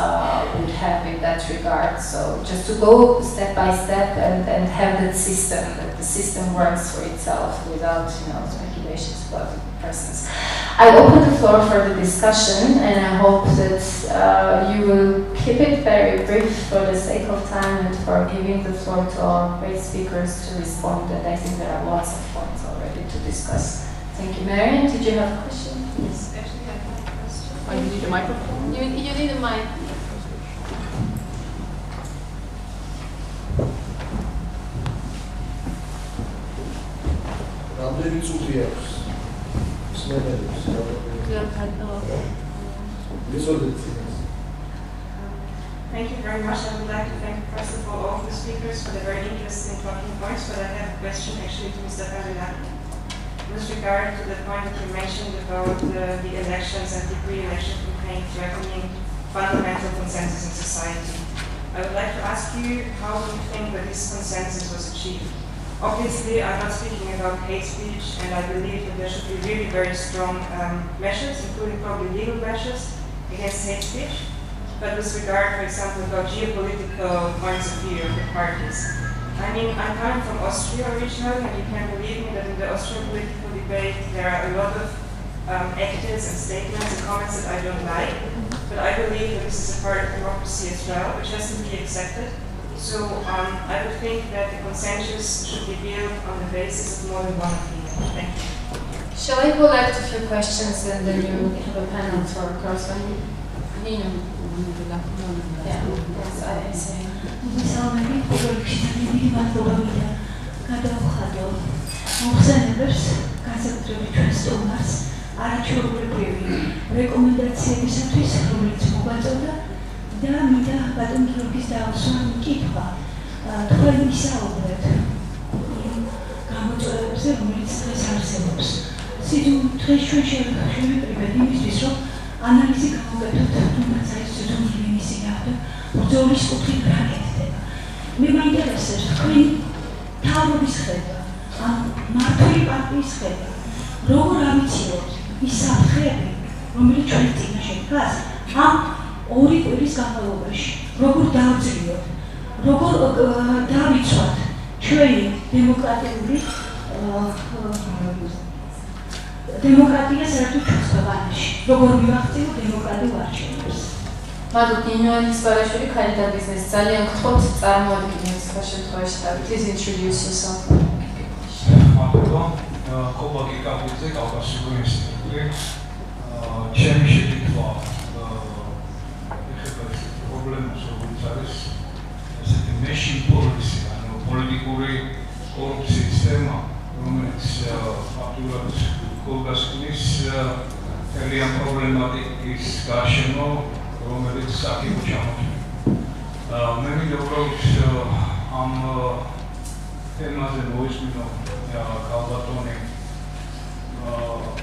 would have in that regard. So just to go step by step and have that the system works for itself without, speculations about the persons. I open the floor for the discussion, and I hope that you will keep it very brief for the sake of time and for giving the floor to our great speakers to respond. And I think there are lots of points already to discuss. Thank you. Marian, did you have a question? Yes. Actually, I have a question. Oh, you need a microphone? You need a mic. Thank you very much. I would like to thank, first of all of the speakers for the very interesting talking points, but I have a question actually to Mr. Kandelaki. With regard to the point that you mentioned about the elections and the pre-election campaign threatening fundamental consensus in society, I would like to ask you, how do you think that this consensus was achieved? Obviously, I'm not speaking about hate speech, and I believe that there should be really very strong measures, including probably legal measures against hate speech. But with regard, for example, about geopolitical points of view of the parties. I mean, I'm coming from Austria originally, and you can believe me that in the Austrian political debate there are a lot of actors and statements and comments that I don't like. But I believe that this is a part of democracy as well, which has to be accepted. So I would think that the consensus should be built on the basis of more than one opinion. Thank you. Shall I collect a few questions and then you have a panel for corresponding? Nina. Yeah, yes, I say. და მინდა ბატონ გიორგის დაუსვან კითხვა. თქვენ ისაუბრეთ გამოწვევებზე, რომელიც დღეს არსებობს. დღეს ჩვენ შევიკრიბეთ იმისთვის, რომ ანალიზი გავუკეთოთ, თუნდაც აი სიტყვით იმისი გახდა, ბრძოლის კუთხით რა გეცდება. მე მაინტერესებს თქვენი თავრობის ხედვა, ან მართული პარტიის ხედვა, როგორ ამიცილოთ ის საფრთხეები, რომელიც ჩვენ წინაშე დგას, ამ ორი კვირის განმავლობაში, როგორ დავძლიოთ, როგორ დავიცვათ ჩვენი დემოკრატია საერთოდ ჩვენს ქვეყანაში, როგორ მივახციოთ დემოკრატიულ არჩევნებს. მადლობ, ნინო ელისბარაშვილი, ქალთა ბიზნესი. ძალიან გთხოვთ, წარმოადგინეთ სხვა შემთხვევაში და please introduce yourself. მადლობა, კოლოგი კაბულზე, კავკასიური ინსტიტუტი. ჩემი შეკითხვა ეხება პრობლემას, როგორც არის ესეთი machine policy, ანუ პოლიტიკური კორუფციის თემა, რომელიც ფაქტურად გულგასვლის მთელი ამ პრობლემატიკის გარშემო, რომელიც აქ ჩამოთვლილი. მე მინდა უბრალოდ ამ თემაზე მოვისმინო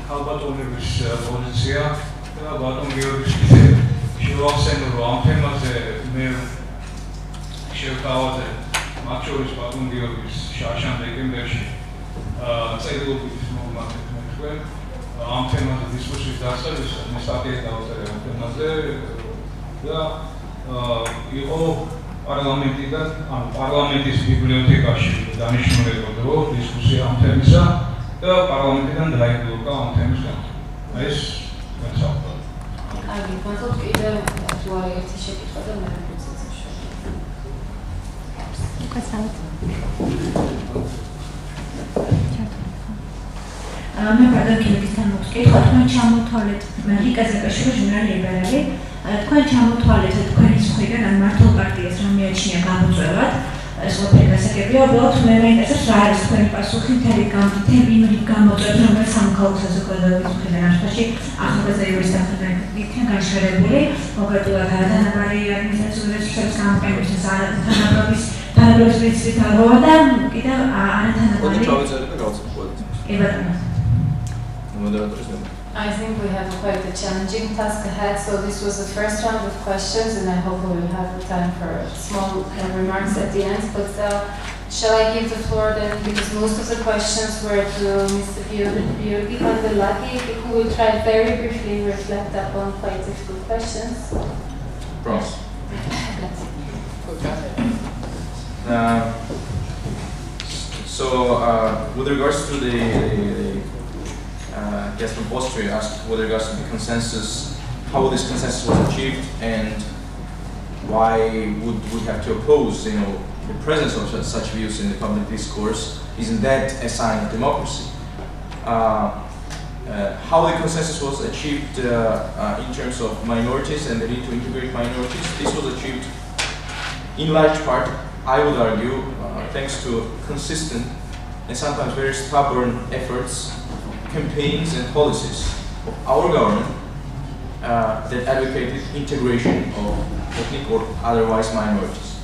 ქალბატონების პოზიცია და ბატონ გიორგის შევახსენო, რომ ამ თემაზე მე შევთავაზე მათ შორის ბატონ გიორგის შარშან დეკემბერში წერილობით მოვმართეთ მე თქვენ ამ თემაზე დისკუსიის დასწრებისას მე სტატიას დავწერე ამ თემაზე და იყო პარლამენტიდან, ანუ პარლამენტის ბიბლიოთეკაში დანიშნულებოდა დისკუსია ამ თემისა და პარლამენტიდან დაიბლოკა ამ თემის განხილვა. ეს განსაკუთრებით. კარგი, მადლობ კიდევ უარი ერთი შეკითხვა და მე პროცესში შევიდე. მე პარლამენტისთან მოვკითხა, თქვენ ჩამოთვალეთ რიკა ზაკაშვილი ჟურნალი ლიბერალი, თქვენ ჩამოთვალეთ თქვენი მხრიდან ან მართლ პარტიას რომ მიაჩნია გამოწვევად, ეს ყველაფერი გასაგებია, უბრალოდ მე მეინტერესებს რა არის თქვენი პასუხი მთელი იმ გამოწვევებს, რომელიც სამოქალაქო საზოგადოების მხრიდან ამაში ახალგაზრდა იურისტთა მხრიდან განშერებული, კონკრეტულად არადანაბარი ადმინისტრაციული რესურსების გამოყენებისთვის თანაბრობის პრინციპით აღოვა და კიდევ არათანაბარი. I think we have quite a challenging task ahead, so this was the first round of questions and I hope we will have the time for small remarks at the end, but shall I give the floor then, because most of the questions were to Mr. Giorgi Kandelaki, who will try very briefly reflect upon quite difficult questions. Promise. With regards to the guest from Austria asked with regards to the consensus, how this consensus was achieved, and why would we have to oppose, the presence of such views in the public discourse? Isn't that a sign of democracy? How the consensus was achieved in terms of minorities and the need to integrate minorities, this was achieved in large part, I would argue, thanks to consistent and sometimes very stubborn efforts, campaigns and policies of our government that advocated integration of ethnic or otherwise minorities,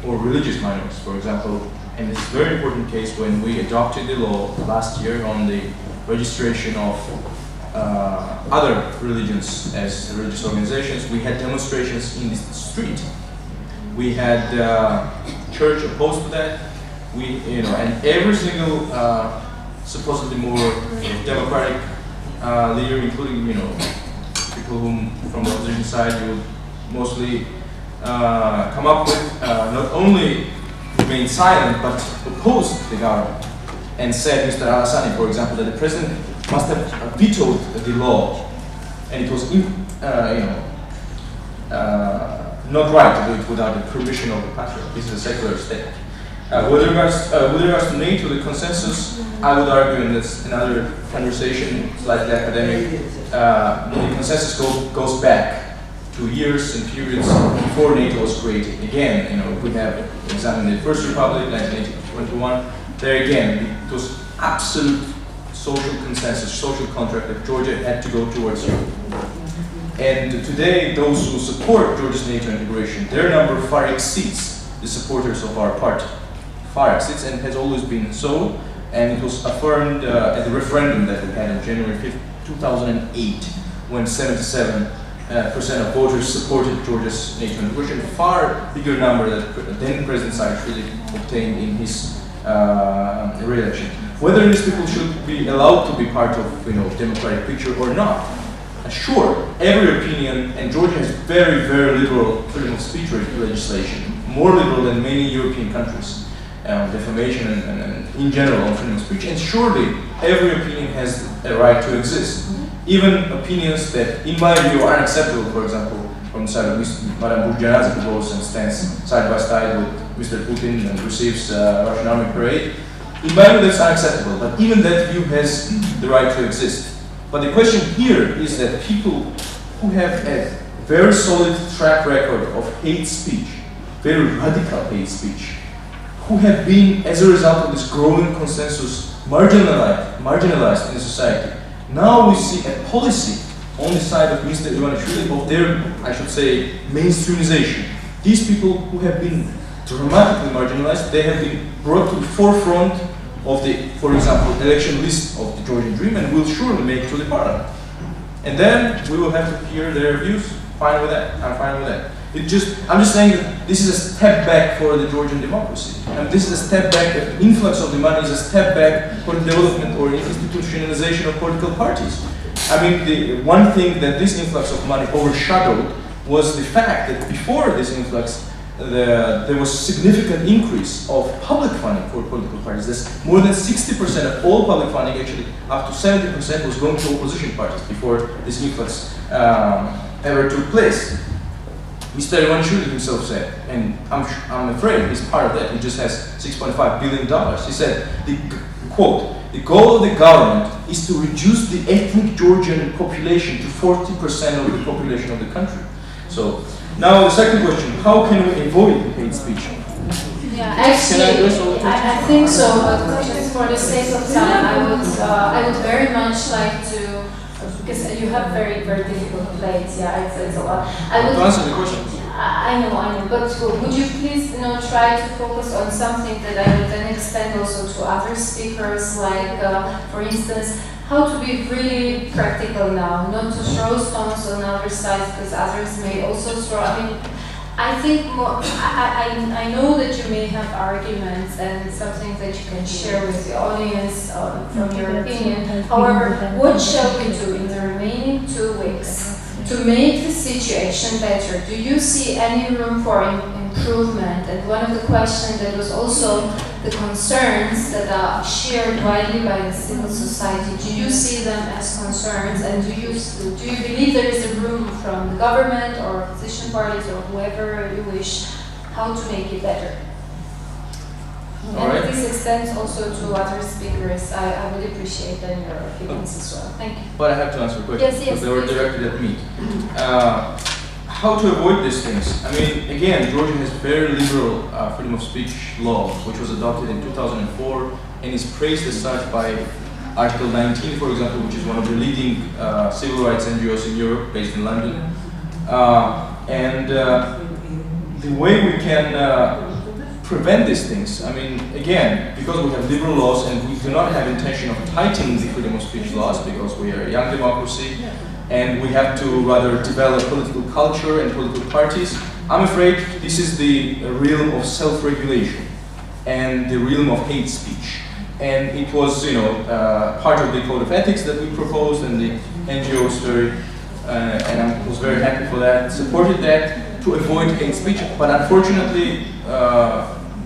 or religious minorities, for example. And it's a very important case when we adopted the law last year on the registration of other religions as religious organizations. We had demonstrations in the street. We had church opposed to that. And every single supposedly more democratic leader, including people whom from the opposition side you would mostly come up with, not only remain silent but opposed the government and said, Mr. Al-Assani, for example, that the president must have vetoed the law, and it was not right to do it without the permission of the patriarch. This is a secular state. With regards to NATO, the consensus, I would argue, and that's another conversation, slightly academic, the consensus goes back to years and periods before NATO was created. Again, if we have examined the First Republic, 1921, there again, it was absolute social consensus, social contract that Georgia had to go towards Europe. And today, those who support Georgia's NATO integration, their number far exceeds the supporters of our party. Far exceeds, and has always been so, and it was affirmed at the referendum that we had on January 5th, 2008, when 77% of voters supported Georgia's NATO integration, far bigger number that then President Tsikhelashvili obtained in his re-election. Whether these people should be allowed to be part of democratic picture or not, sure, every opinion, and Georgia has very, very liberal freedom of speech legislation, more liberal than many European countries. Defamation and in general on freedom of speech, and surely every opinion has a right to exist. Even opinions that, in my view, are unacceptable, for example, from the side of Madame Boell, who goes and stands side by side with Mr. Putin and receives Russian army parade. In my view, that's unacceptable, but even that view has the right to exist. But the question here is that people who have a very solid track record of hate speech, very radical hate speech, who have been, as a result of this growing consensus, marginalized in the society. Now we see a policy on the side of Mr. Ivanishvili of their, I should say, mainstreamization. These people who have been dramatically marginalized, they have been brought to the forefront of the, for example, election list of the Georgian Dream and will surely make it to the parliament. And then we will have to hear their views. Fine with that. I'm fine with that. I'm just saying that this is a step back for the Georgian democracy. And this is a step back, the influx of the money is a step back for the development or institutionalization of political parties. I mean, the one thing that this influx of money overshadowed was the fact that before this influx, there was significant increase of public funding for political parties. There's more than 60% of all public funding, actually up to 70% was going to opposition parties before this influx ever took place. Mr. Ivanishvili himself said, and I'm afraid he's part of that, he just has $6.5 billion. He said, quote, "The goal of the government is to reduce the ethnic Georgian population to 40% of the population of the country." So, now the second question, how can we avoid the hate speech? Yeah, actually, I think so, but just for the sake of time, I would very much like to, because you have very, very difficult plates, yeah, it's a lot. I would, to answer the question. I know, but would you please, try to focus on something that I would then extend also to other speakers, like, for instance, how to be really practical now, not to throw stones on other sides, because others may also throw. I mean, I think I know that you may have arguments and something that you can share with the audience from your opinion. However, what shall we do in the remaining 2 weeks to make the situation better? Do you see any room for improvement? And one of the questions that was also the concerns that are shared widely by the civil society, do you see them as concerns, and do you believe there is a room from the government or opposition parties or whoever you wish, how to make it better? All right. And this extends also to other speakers. I would appreciate then your opinions as well. Thank you. But I have to answer questions because they were directed at me. How to avoid these things? I mean, again, Georgia has very liberal freedom of speech law, which was adopted in 2004 and is praised as such by Article 19, for example, which is one of the leading civil rights NGOs in Europe, based in London. The way we can prevent these things, I mean, again, because we have liberal laws and we do not have intention of tightening the freedom of speech laws because we are a young democracy, and we have to rather develop political culture and political parties. I'm afraid this is the realm of self-regulation and the realm of hate speech. And it was, part of the code of ethics that we proposed, and the NGOs and I was very happy for that, supported that to avoid hate speech. But unfortunately,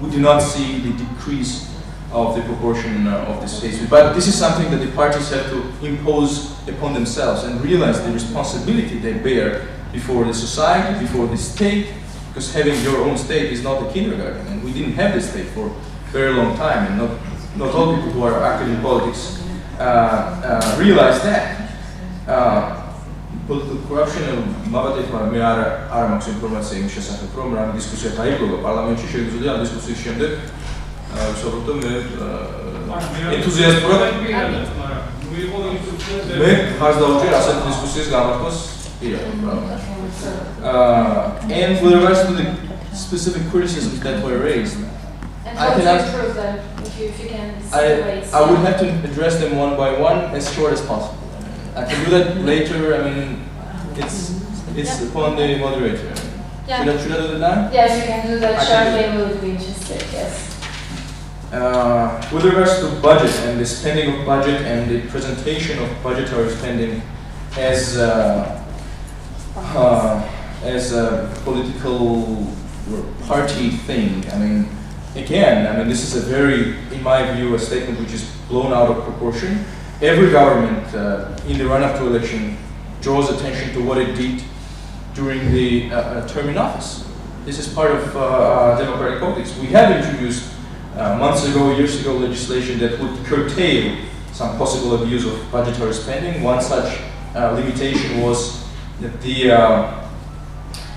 we do not see the decrease of the proportion of this hate speech. But this is something that the parties have to impose upon themselves and realize the responsibility they bear before the society, before the state, because having your own state is not a kindergarten, and we didn't have this state for a very long time, and not all people who are active in politics realize that. Political corruption, მე არ მაქვს ინფორმაცია იმ შესახებ, რომ რა დისკუსია დაიწყო პარლამენტში, შეგიძლია ამ დისკუსიის შემდეგ ვსაუბრობ მე ენთუზიაზმურად მე ხარს დავუჭერ ასეთ დისკუსიის გამართვას პირადად. And with regards to the specific criticisms that were raised, and how to improve them, if you can see ways. I would have to address them one by one, as short as possible. I can do that later. I mean, it's upon the moderator. Yeah. Should I do that now? Yes, you can do that shortly. We would be interested. Yes. With regards to budget and the spending of budget and the presentation of budgetary spending as a political party thing, I mean, again, this is a very, in my view, a statement which is blown out of proportion. Every government in the run-up to election draws attention to what it did during the term in office. This is part of democratic politics. We have introduced months ago, years ago, legislation that would curtail some possible abuse of budgetary spending. One such limitation was that the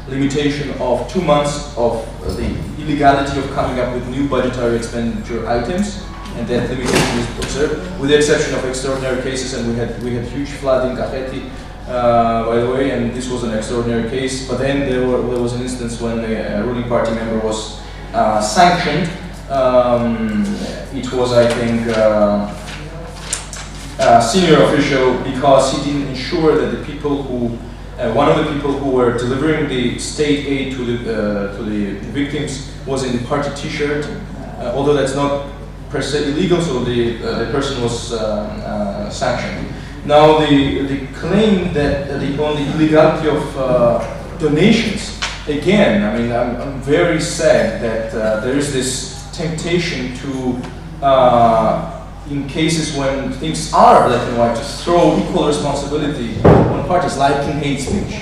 limitation of 2 months of the illegality of coming up with new budgetary expenditure items, and that limitation is observed, with the exception of extraordinary cases, and we had huge flood in Kakheti, by the way, and this was an extraordinary case. But then there was an instance when a ruling party member was sanctioned. It was, I think, a senior official, because he didn't ensure that the people who one of the people who were delivering the state aid to the victims was in the party T-shirt, although that's not per se illegal, so the person was sanctioned. Now the claim that on the illegality of donations, again, I mean, I'm very sad that there is this temptation to in cases when things are black and white, to throw equal responsibility on parties, like in hate speech.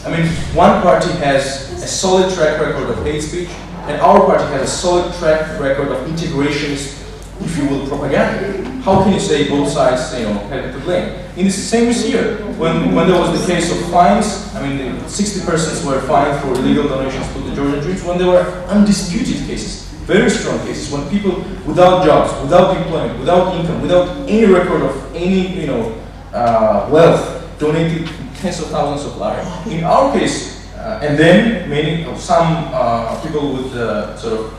I mean, one party has a solid track record of hate speech, and our party has a solid track record of integrationist, if you will, propaganda. How can you say both sides, had to blame? In the same as here, when there was the case of fines, I mean, 60 persons were fined for illegal donations to the Georgian Jews, when there were undisputed cases. Very strong cases, when people without jobs, without employment, without income, without any record of any wealth, donated tens of thousands of lari. In our case, and then some people with sort of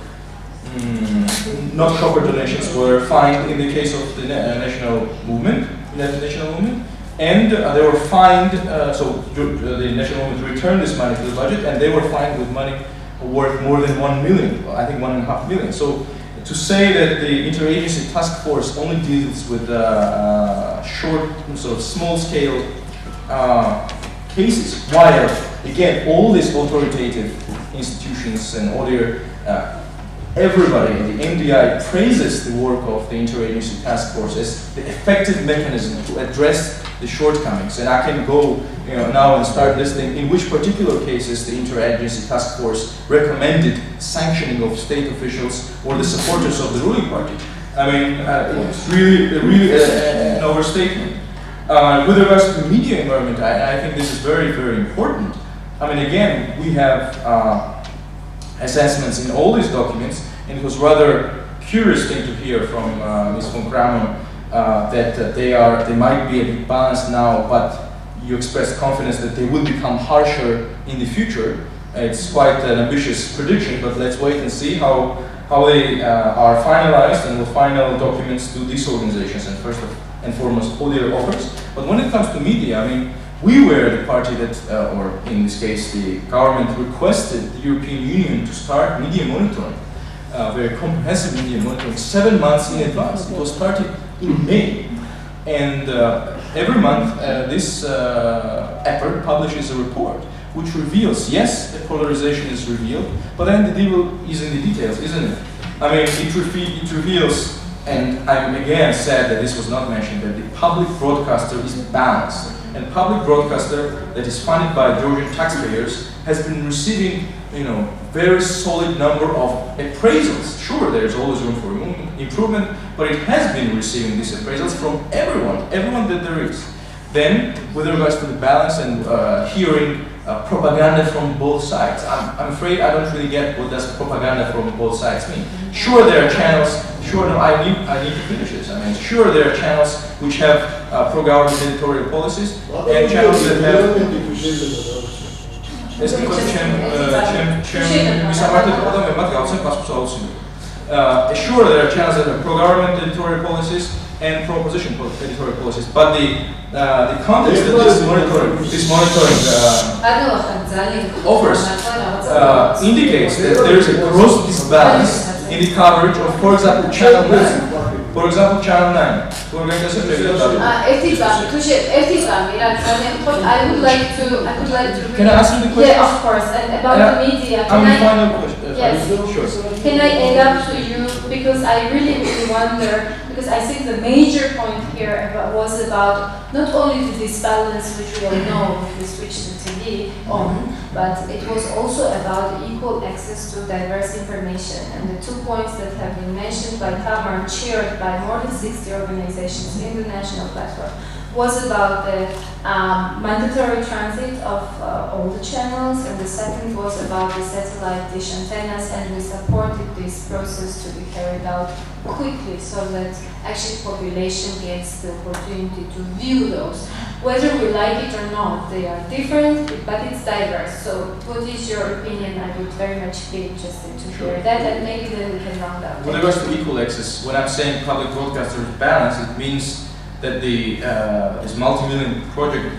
not proper donations were fined in the case of the national movement, United National Movement, and they were fined. So the national movement returned this money to the budget, and they were fined with money worth more than 1 million, I think 1.5 million. So to say that the interagency task force only deals with short, sort of small-scale cases, while again all these authoritative institutions and all their everybody, the MDI praises the work of the interagency task force as the effective mechanism to address the shortcomings. And I can go now and start listing in which particular cases the interagency task force recommended sanctioning of state officials or the supporters of the ruling party. I mean, it's really an overstatement. With regards to the media environment, I think this is very, very important. I mean, again, we have assessments in all these documents, and it was rather curious thing to hear from Ms. von Cramon that they might be a bit balanced now, but you expressed confidence that they will become harsher in the future. It's quite an ambitious prediction, but let's wait and see how they are finalized and the final documents to these organizations, and first and foremost all their offers. But when it comes to media, I mean, we were the party that, or in this case, the government requested the European Union to start media monitoring, very comprehensive media monitoring, 7 months in advance. It was started in May, and every month this effort publishes a report which reveals, yes, the polarization is revealed, but then the devil is in the details, isn't it? I mean, it reveals, and I'm again sad that this was not mentioned, that the public broadcaster is balanced. And public broadcaster that is funded by Georgian taxpayers has been receiving, very solid number of appraisals. Sure, there's always room for improvement, but it has been receiving these appraisals from everyone that there is. Then, with regards to the balance and hearing propaganda from both sides, I'm afraid I don't really get what does propaganda from both sides mean. Sure, there are channels. Sure, no, I need to finish this. I mean, sure, there are channels which have pro-government editorial policies, and channels that have. Sure, there are channels that have pro-government editorial policies and pro-opposition editorial policies, but the context that this monitoring offers indicates that there is a gross disbalance in the coverage of, for example, Channel 9. For example, Channel 9. I would like to. Can I ask you the question? Yeah, of course. And about the media. Final question. Yes. Sure. Can I add up to you, because I really wonder, because I think the major point here was about not only the disbalance, which we all know if we switch the TV on, but it was also about equal access to diverse information. And the 2 points that have been mentioned by Tamar, shared by more than 60 organizations in the national platform, was about the mandatory transit of all the channels, and the second was about the satellite dish antennas, and we supported this process to be carried out quickly so that actually population gets the opportunity to view those. Whether we like it or not, they are different, but it's diverse. So what is your opinion? I would very much be interested to hear that, and maybe then we can round up. With regards to equal access, when I'm saying public broadcaster balance, it means that these multi-million project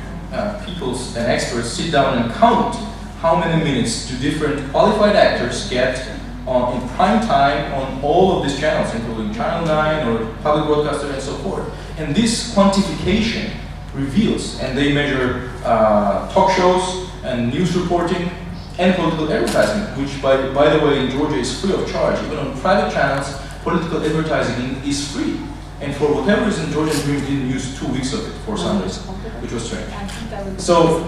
peoples and experts sit down and count how many minutes do different qualified actors get in prime time on all of these channels, including Channel 9 or public broadcaster and so forth. And this quantification reveals, and they measure talk shows and news reporting and political advertising, which by the way in Georgia is free of charge. Even on private channels, political advertising is free. And for whatever reason, Georgian Dream didn't use 2 weeks of it for some reason, which was strange. So,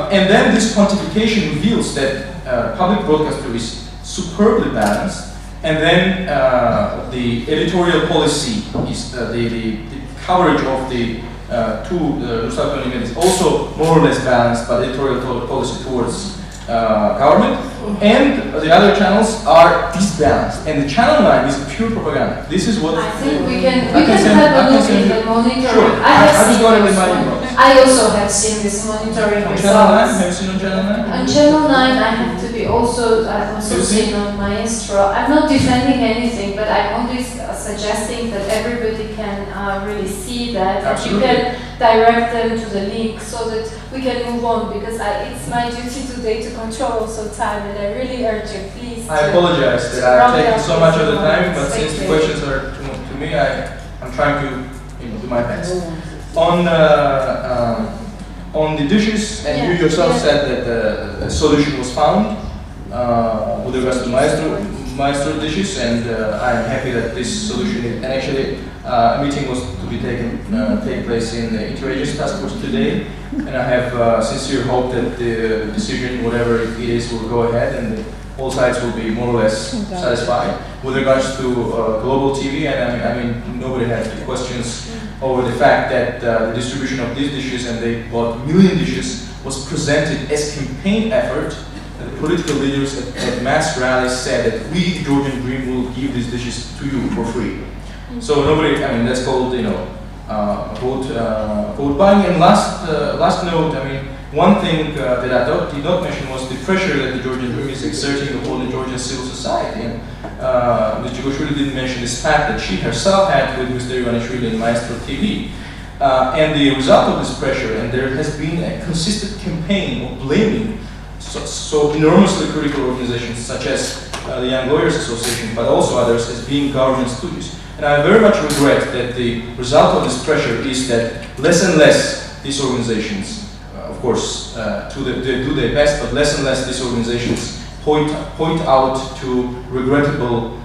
and then this quantification reveals that public broadcaster is superbly balanced, and then the editorial policy is the coverage of the two is also more or less balanced, but editorial policy towards government, and the other channels are disbalanced, and the Channel 9 is pure propaganda. This is what I think we can have a look at the monitoring. Sure. I also have seen this monitoring on results. Channel 9, have you seen on Channel 9? On Channel 9, I have to be I've also seen on Maestro. I'm not defending anything, but I'm only suggesting that everybody can really see that. Absolutely. You can direct them to the link so that we can move on, because it's my duty today to control also time, and I really urge you, please. I apologize that I've taken so much of the time, but since the questions are to me, I'm trying to do my best. On the dishes, and you yourself said that a solution was found with regards to Maestro dishes, and I am happy that this solution is, and actually a meeting was to be take place in the Interagency Task Force today, and I have sincere hope that the decision, whatever it is, will go ahead, and all sides will be more or less satisfied. With regards to global TV, and I mean nobody had questions over the fact that the distribution of these dishes, and they bought million dishes, was presented as campaign effort. And the political leaders at mass rallies said that we, the Georgian Dream, will give these dishes to you for free. So nobody, I mean, that's called, vote buying. And last note, I mean, one thing that I did not mention was the pressure that the Georgian Dream is exerting upon the Georgian civil society. And Ms. Chugoshvili didn't mention this fact that she herself had with Mr. Ivanishvili in Maestro TV. And the result of this pressure, and there has been a consistent campaign of blaming so enormously critical organizations such as the Young Lawyers Association, but also others, as being government studios. And I very much regret that the result of this pressure is that less and less these organizations, of course, they do their best, but less and less these organizations point out to regrettable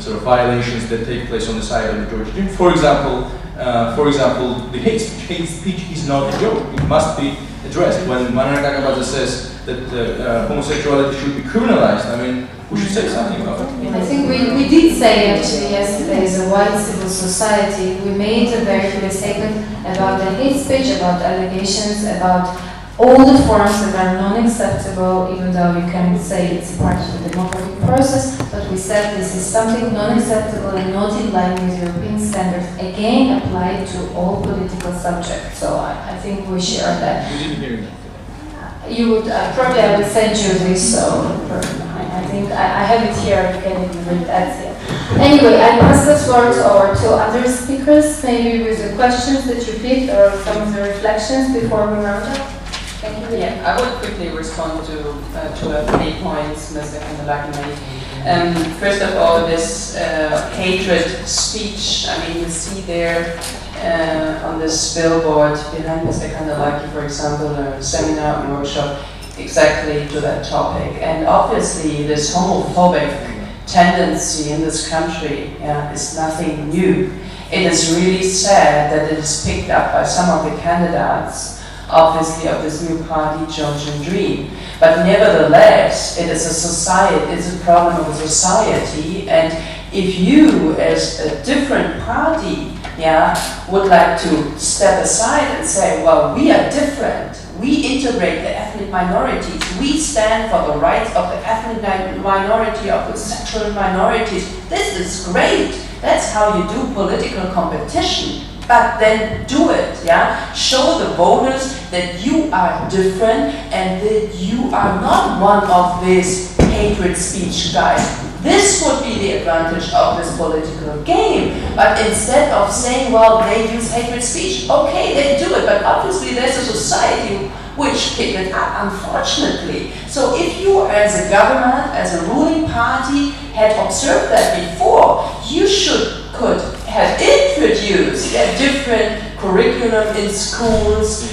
sort of violations that take place on the side of the Georgian Dream. For example, the hate speech. Hate speech is not a joke. It must be addressed. When Manar Kakabadze says that homosexuality should be criminalized, I mean, we should say something about it. I think we did say actually yesterday as a white civil society, we made a very clear statement about the hate speech, about allegations, about all the forms that are non-acceptable, even though you can say it's part of the democratic process, but we said this is something non-acceptable and not in line with European standards, again applied to all political subjects. So I think we share that. We didn't hear that. You would, probably I would send you this, so I think I have it here, you can even read that here. Anyway, I pass the floor to other speakers, maybe with the questions that you picked or some of the reflections before we round up. Thank you. Yeah, I would quickly respond to 3 points Mr. Kandelaki made. First of all, this hatred speech, I mean, you see there on this billboard behind Mr. Kandelaki, for example, a seminar and workshop exactly to that topic. And obviously, this homophobic tendency in this country is nothing new. It is really sad that it is picked up by some of the candidates, obviously, of this new party, Georgian Dream. But nevertheless, it is a society, it's a problem of a society, and if you, as a different party, would like to step aside and say, well, we are different. We integrate the ethnic minorities. We stand for the rights of the ethnic minority, of the sexual minorities. This is great. That's how you do political competition. But then do it, Show the voters that you are different and that you are not one of these hatred speech guys. This would be the advantage of this political game. But instead of saying, well, they use hatred speech, okay, they do it, but obviously there's a society which pick it up, unfortunately. So if you as a government, as a ruling party, had observed that before, you could have introduced a different curriculum in schools,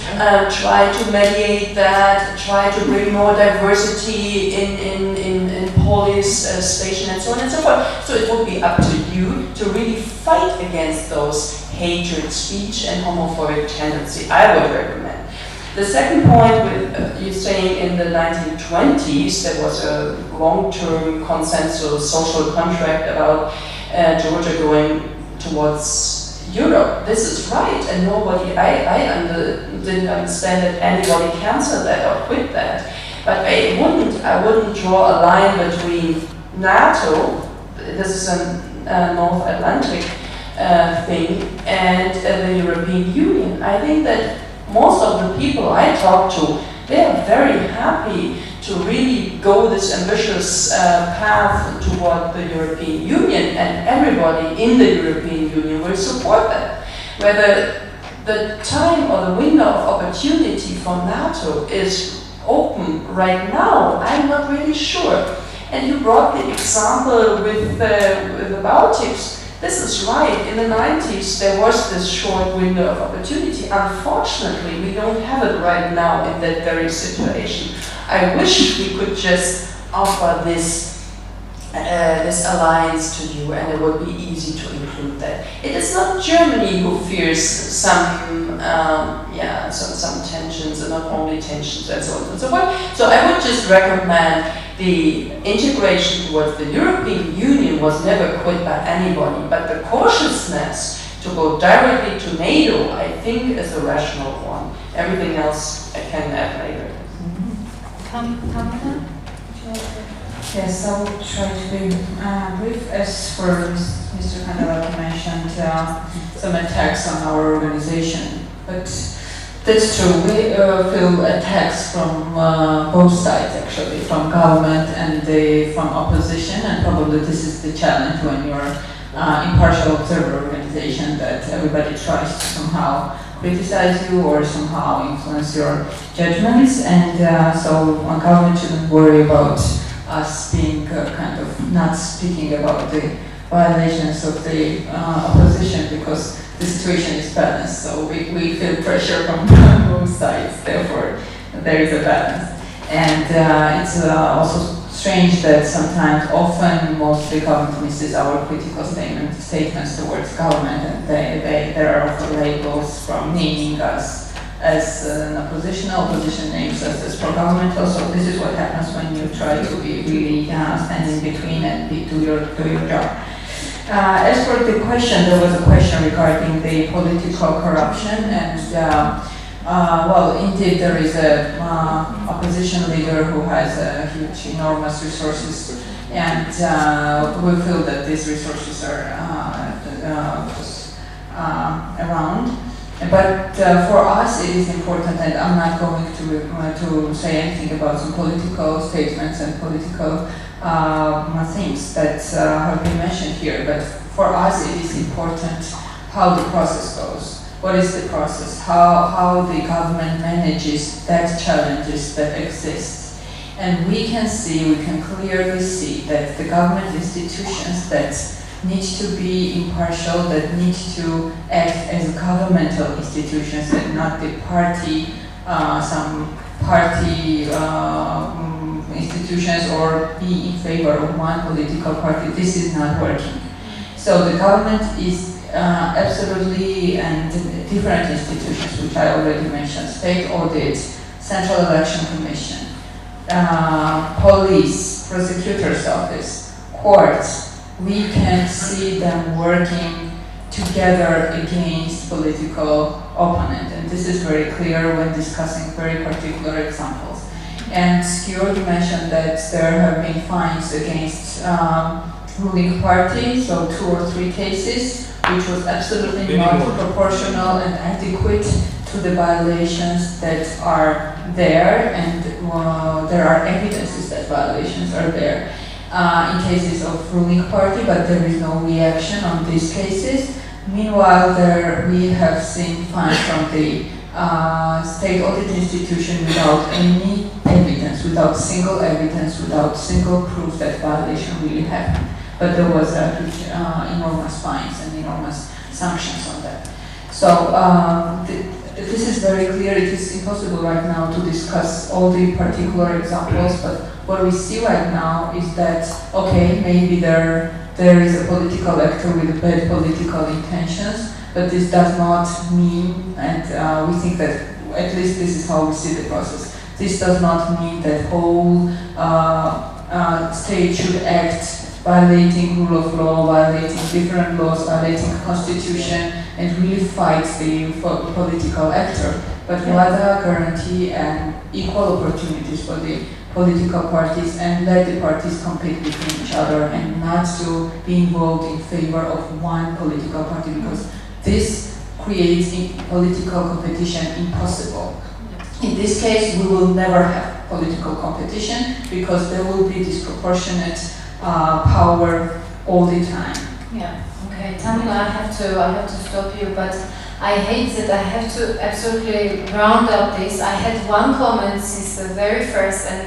try to mediate that, try to bring more diversity in police station and so on and so forth. So it would be up to you to really fight against those hatred speech and homophobic tendency, I would recommend. The second point with you saying in the 1920s there was a long-term consensus social contract about Georgia going towards Europe. This is right, and nobody, didn't understand that anybody cancelled that or quit that. But I wouldn't draw a line between NATO, this is a North Atlantic thing, and the European Union. I think that most of the people I talk to, they are very happy to really go this ambitious path toward the European Union, and everybody in the European Union will support that. Whether the time or the window of opportunity for NATO is open right now, I'm not really sure. And you brought the example with the Baltics. This is right. In the 90s, there was this short window of opportunity. Unfortunately, we don't have it right now in that very situation. I wish we could just offer this alliance to you, and it would be easy to include that. It is not Germany who fears some tensions, and not only tensions, and so on and so forth. So I would just recommend the integration towards the European Union was never quit by anybody, but the cautiousness to go directly to NATO, I think, is a rational one. Everything else I can add later. Tamar? Yes, I will try to be brief. As for Mr. Kandelaki mentioned, some attacks on our organization, but that's true. We feel attacks from both sides, actually, from government and from opposition, and probably this is the challenge when you're impartial observer organization, that everybody tries to somehow criticize you or somehow influence your judgments, and so government shouldn't worry about us being kind of not speaking about the violations of the opposition, because the situation is balanced, so we feel pressure from both sides, therefore there is a balance. And it's also strange that sometimes, often, mostly government misses our critical statements towards government, and there are also labels from naming us as an opposition names us as pro-governmental, so this is what happens when you try to be really stand in between and do your job. As for the question, there was a question regarding the political corruption, and well, indeed, there is a opposition leader who has huge, enormous resources, and we feel that these resources are around. But for us, it is important, and I'm not going to say anything about some political statements and political things that have been mentioned here. But for us, it is important how the process goes. What is the process? How the government manages that challenges that exist. And we can clearly see that the government institutions that need to be impartial, that need to act as governmental institutions and not the party, some party institutions, or be in favor of one political party. This is not working. So the government is absolutely, and different institutions, which I already mentioned, state audit, Central Election Commission, police, prosecutor's office, courts, we can see them working together against political opponent. And this is very clear when discussing very particular examples. And Giorgi mentioned that there have been fines against ruling party, so 2 or 3 cases, which was absolutely not proportional and adequate to the violations that are there, and there are evidences that violations are there in cases of ruling party, but there is no reaction on these cases. Meanwhile, we have seen fines from the state audit institution without any evidence, without single evidence, without single proof that violation really happened. But there was enormous fines and enormous sanctions on that. So this is very clear. It is impossible right now to discuss all the particular examples, but what we see right now is that, okay, maybe there is a political actor with bad political intentions, but this does not mean, and we think that at least this is how we see the process, this does not mean that whole state should act violating rule of law, violating different laws, violating constitution, and really fight the political actor, but rather guarantee equal opportunities for the political parties and let the parties compete between each other and not to be involved in favor of one political party, because this creates political competition impossible. In this case, we will never have political competition because there will be disproportionate power all the time. Yeah. Okay, Tamar, I have to stop you, but I hate that I have to absolutely round up this. I had one comment since the very first, and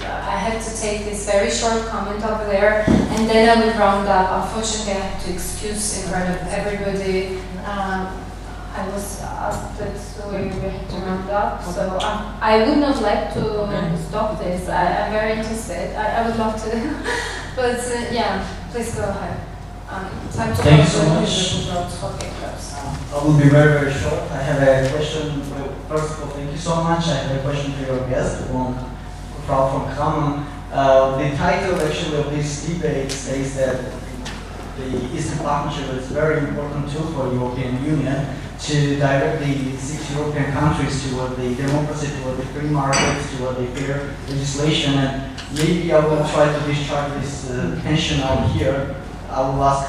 I had to take this very short comment over there, and then I would round up. Unfortunately, I have to excuse in front of everybody. I was asked that we have to round up, so I would not like to stop this. I'm very interested. I would love to, but yeah, please go ahead. Thank you so much. I will be very, very short. I have a question. First of all, thank you so much. I have a question to your guest, from Cramon. The title actually of this debate says that the Eastern Partnership is a very important tool for the European Union to direct the 6 European countries toward the democracy, toward the free market, toward the fair legislation. And maybe I will try to discharge this tension out here. I will ask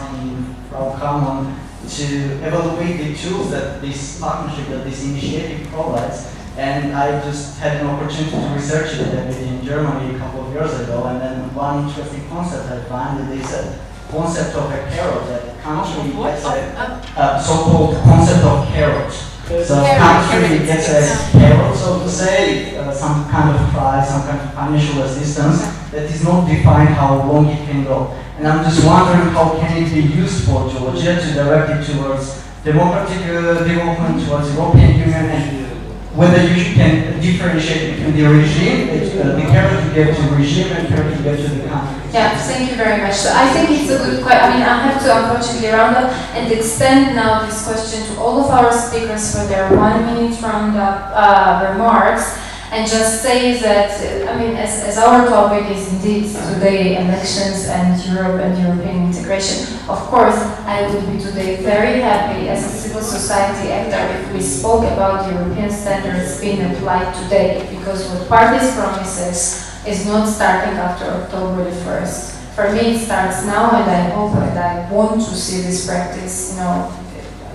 Frau Cramon to evaluate the tools that this partnership, that this initiative provides. And I just had an opportunity to research it a bit in Germany a couple of years ago, and then one interesting concept I find is a concept of a carrot, that country gets a so-called concept of carrot. So country gets a carrot, so to say, some kind of prize, some kind of financial assistance that is not defined how long it can go. And I'm just wondering how can it be used for Georgia to direct it towards democratic development, towards European Union, and whether you can differentiate between the regime, the carrot you give to the regime and carrot you give to the country. Yeah, thank you very much. So I think it's a good question. I mean, I have to unfortunately round up and extend now this question to all of our speakers for their 1 minute roundup remarks. And just say that, I mean, as our topic is indeed today elections and Europe and European integration, of course, I would be today very happy as a civil society actor if we spoke about European standards being applied today, because what parties promises is not starting after October the 1st. For me, it starts now, and I hope and I want to see this practice,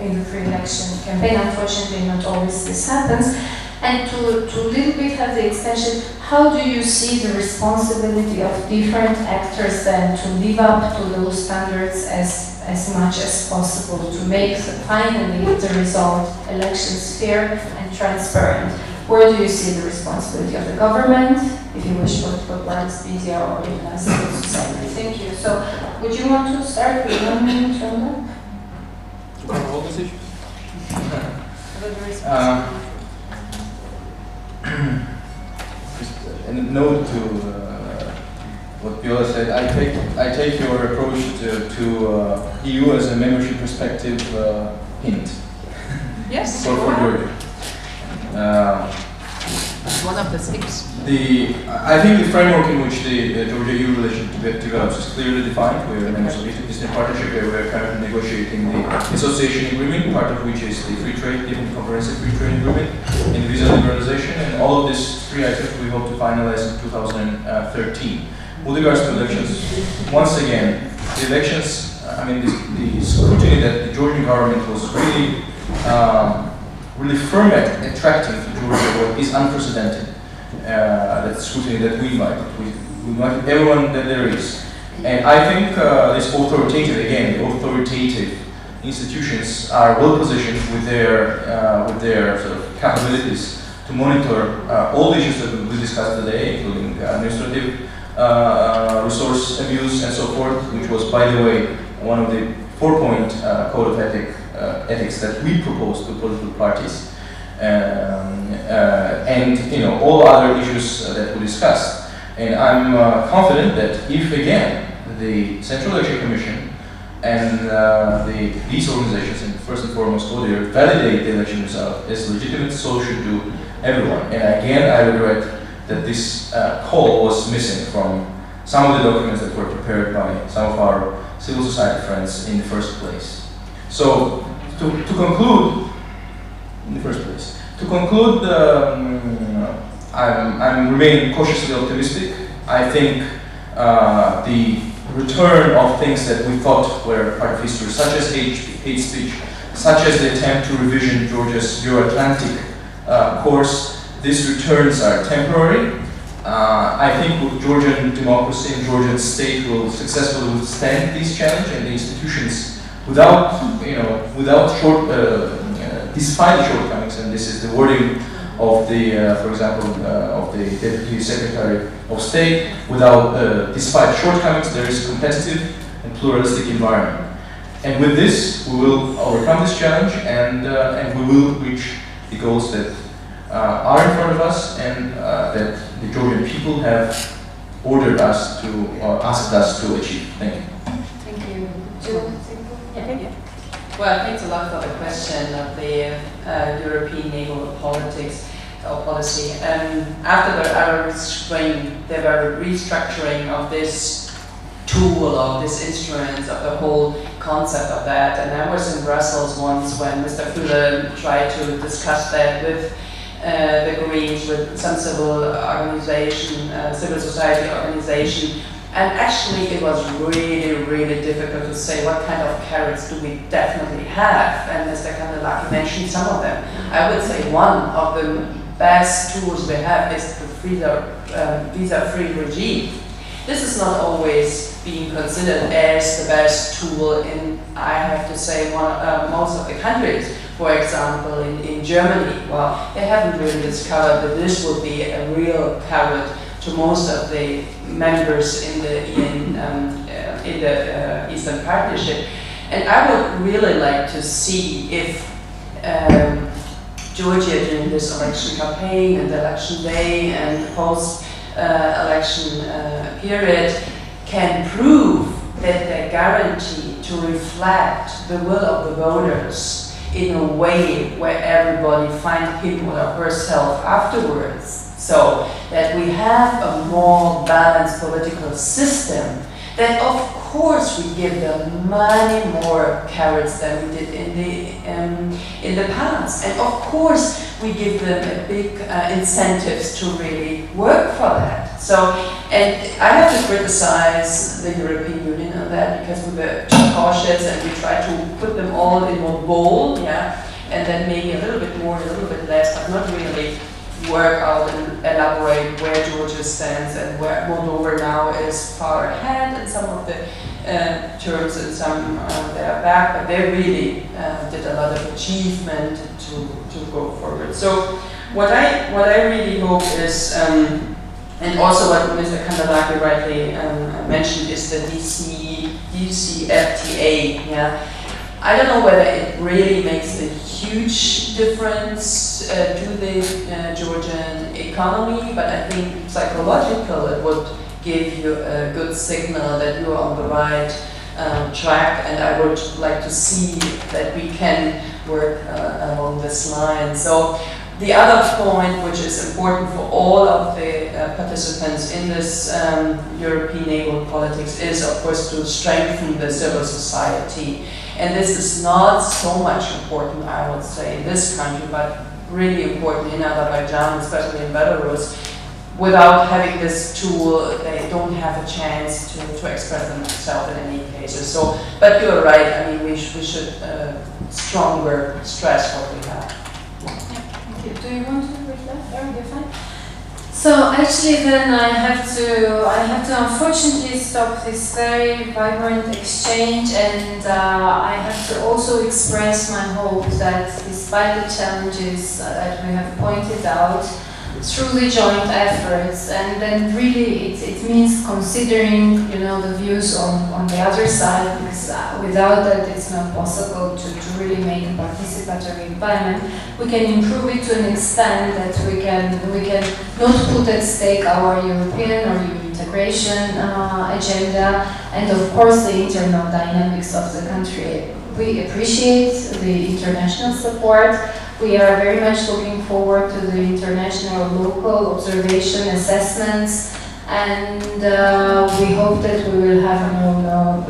in the pre-election campaign. Unfortunately, not always this happens. And to little bit have the extension, how do you see the responsibility of different actors then to live up to those standards as much as possible to make finally the result elections fair and transparent? Where do you see the responsibility of the government, if you wish, political parties, media, or even as civil society? Thank you. So, would you want to start with 1 minute roundup? To cover all these issues? Just a note to what Viola said. I take your approach to EU as a membership perspective hint. Yes. For Georgia. as one of the steps? I think the framework in which the Georgia-EU relationship develops is clearly defined. We are members of the Eastern Partnership, where we are currently negotiating the association agreement, part of which is the free trade, different comprehensive free trade agreement, and visa liberalization, and all of these three items we hope to finalize in 2013. With regards to elections, once again, the elections, I mean, the scrutiny that the Georgian government was really firm at attracting to Georgia is unprecedented. That scrutiny that we invited. We invited everyone that there is. And I think this authoritative institutions are well positioned with their sort of capabilities to monitor all the issues that we discussed today, including administrative resource abuse and so forth, which was, by the way, one of the 4-point code of ethics that we proposed to political parties, and all other issues that we discussed. And I'm confident that if again the Central Election Commission and these organizations, and first and foremost Moderator, validate the election result as legitimate, so should do everyone. And again, I regret that this call was missing from some of the documents that were prepared by some of our civil society friends in the first place. So, to conclude, I'm remaining cautiously optimistic. I think the return of things that we thought were part of history, such as hate speech, such as the attempt to revision Georgia's Euro-Atlantic course, these returns are temporary. I think Georgian democracy and Georgian state will successfully withstand these challenges, and the institutions, despite the shortcomings, and this is the wording of the, for example, of the Deputy Secretary of State, despite shortcomings, there is a competitive and pluralistic environment. And with this, we will overcome this challenge, and we will reach the goals that are in front of us, and that the Georgian people have ordered us to, or asked us to achieve. Thank you. Thank you. Jill? Yeah. Well, thanks a lot for the question of the European naval politics or policy. After the Arab Spring, there were restructuring of this tool, of this instrument, of the whole concept of that. And I was in Brussels once when Mr. Fuller tried to discuss that with the Greens, with some civil society organization. And actually it was really, really difficult to say what kind of carrots do we definitely have. And Mr. Kandelaki mentioned some of them. I would say one of the best tools we have is the visa-free regime. This is not always being considered as the best tool in, I have to say, most of the countries. For example, in Germany, well, they haven't really discovered that this would be a real carrot to most of the members in the Eastern Partnership. And I would really like to see if Georgia during this election campaign and election day and post-election period can prove that they guarantee to reflect the will of the voters in a way where everybody finds him or herself afterwards. So that we have a more balanced political system, that of course we give them many more carrots than we did in the past. And of course we give them a big incentives to really work for that. So, and I have to criticize the European Union on that, because we were too cautious and we tried to put them all in one bowl, yeah, and then maybe a little bit more, a little bit less, but not really work out and elaborate where Georgia stands and where Moldova now is far ahead in some of the terms, and some they are back, but they really did a lot of achievement to go forward. So what I really hope is, and also what Mr. Kandelaki rightly mentioned, is the DCFTA. Yeah, I don't know whether it really makes a huge difference to the Georgian economy, but I think psychological it would give you a good signal that you are on the right track, and I would like to see that we can work along this line. So The other point, which is important for all of the participants in this European neighborhood politics, is of course to strengthen the civil society. And this is not so much important, I would say, in this country, but really important in Azerbaijan, especially in Belarus. Without having this tool, they don't have a chance to express themselves in any cases. So, but you're right, I mean, we should stronger stress what we have. Do you want to reflect? Or you're fine? So actually, then I have to unfortunately stop this very vibrant exchange, and I have to also express my hope that despite the challenges that we have pointed out, through the joint efforts, and then really it means considering, you know, the views on the other side, because without that it's not possible to really make a participatory environment. We can improve it to an extent that we can not put at stake our European or integration agenda, and of course the internal dynamics of the country. We appreciate the international support. We are very much looking forward to the international local observation assessments, and we hope that we will have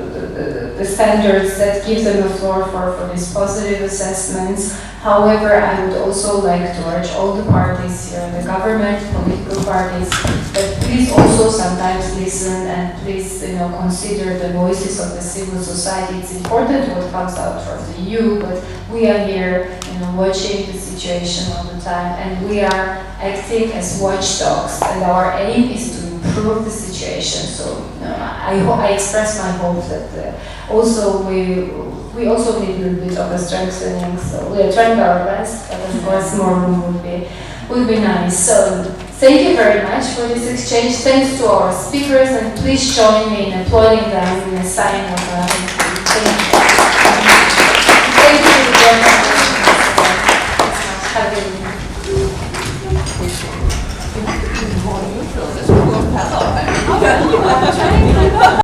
the standards that give them a floor for these positive assessments. However, I would also like to urge all the parties here, the government, political parties, that please also sometimes listen and please, you know, consider the voices of the civil society. It's important what comes out from the EU, but we are here, you know, watching the situation all the time, and we are acting as watchdogs, and our aim is to improve the situation. So, you know, I express my hope that also we also need a little bit of a strengthening. So we are trying our best, but of course more room would be nice. So thank you very much for this exchange. Thanks to our speakers, and please join me in applauding them in a sign of thank you. Thank you very much. Have a good evening.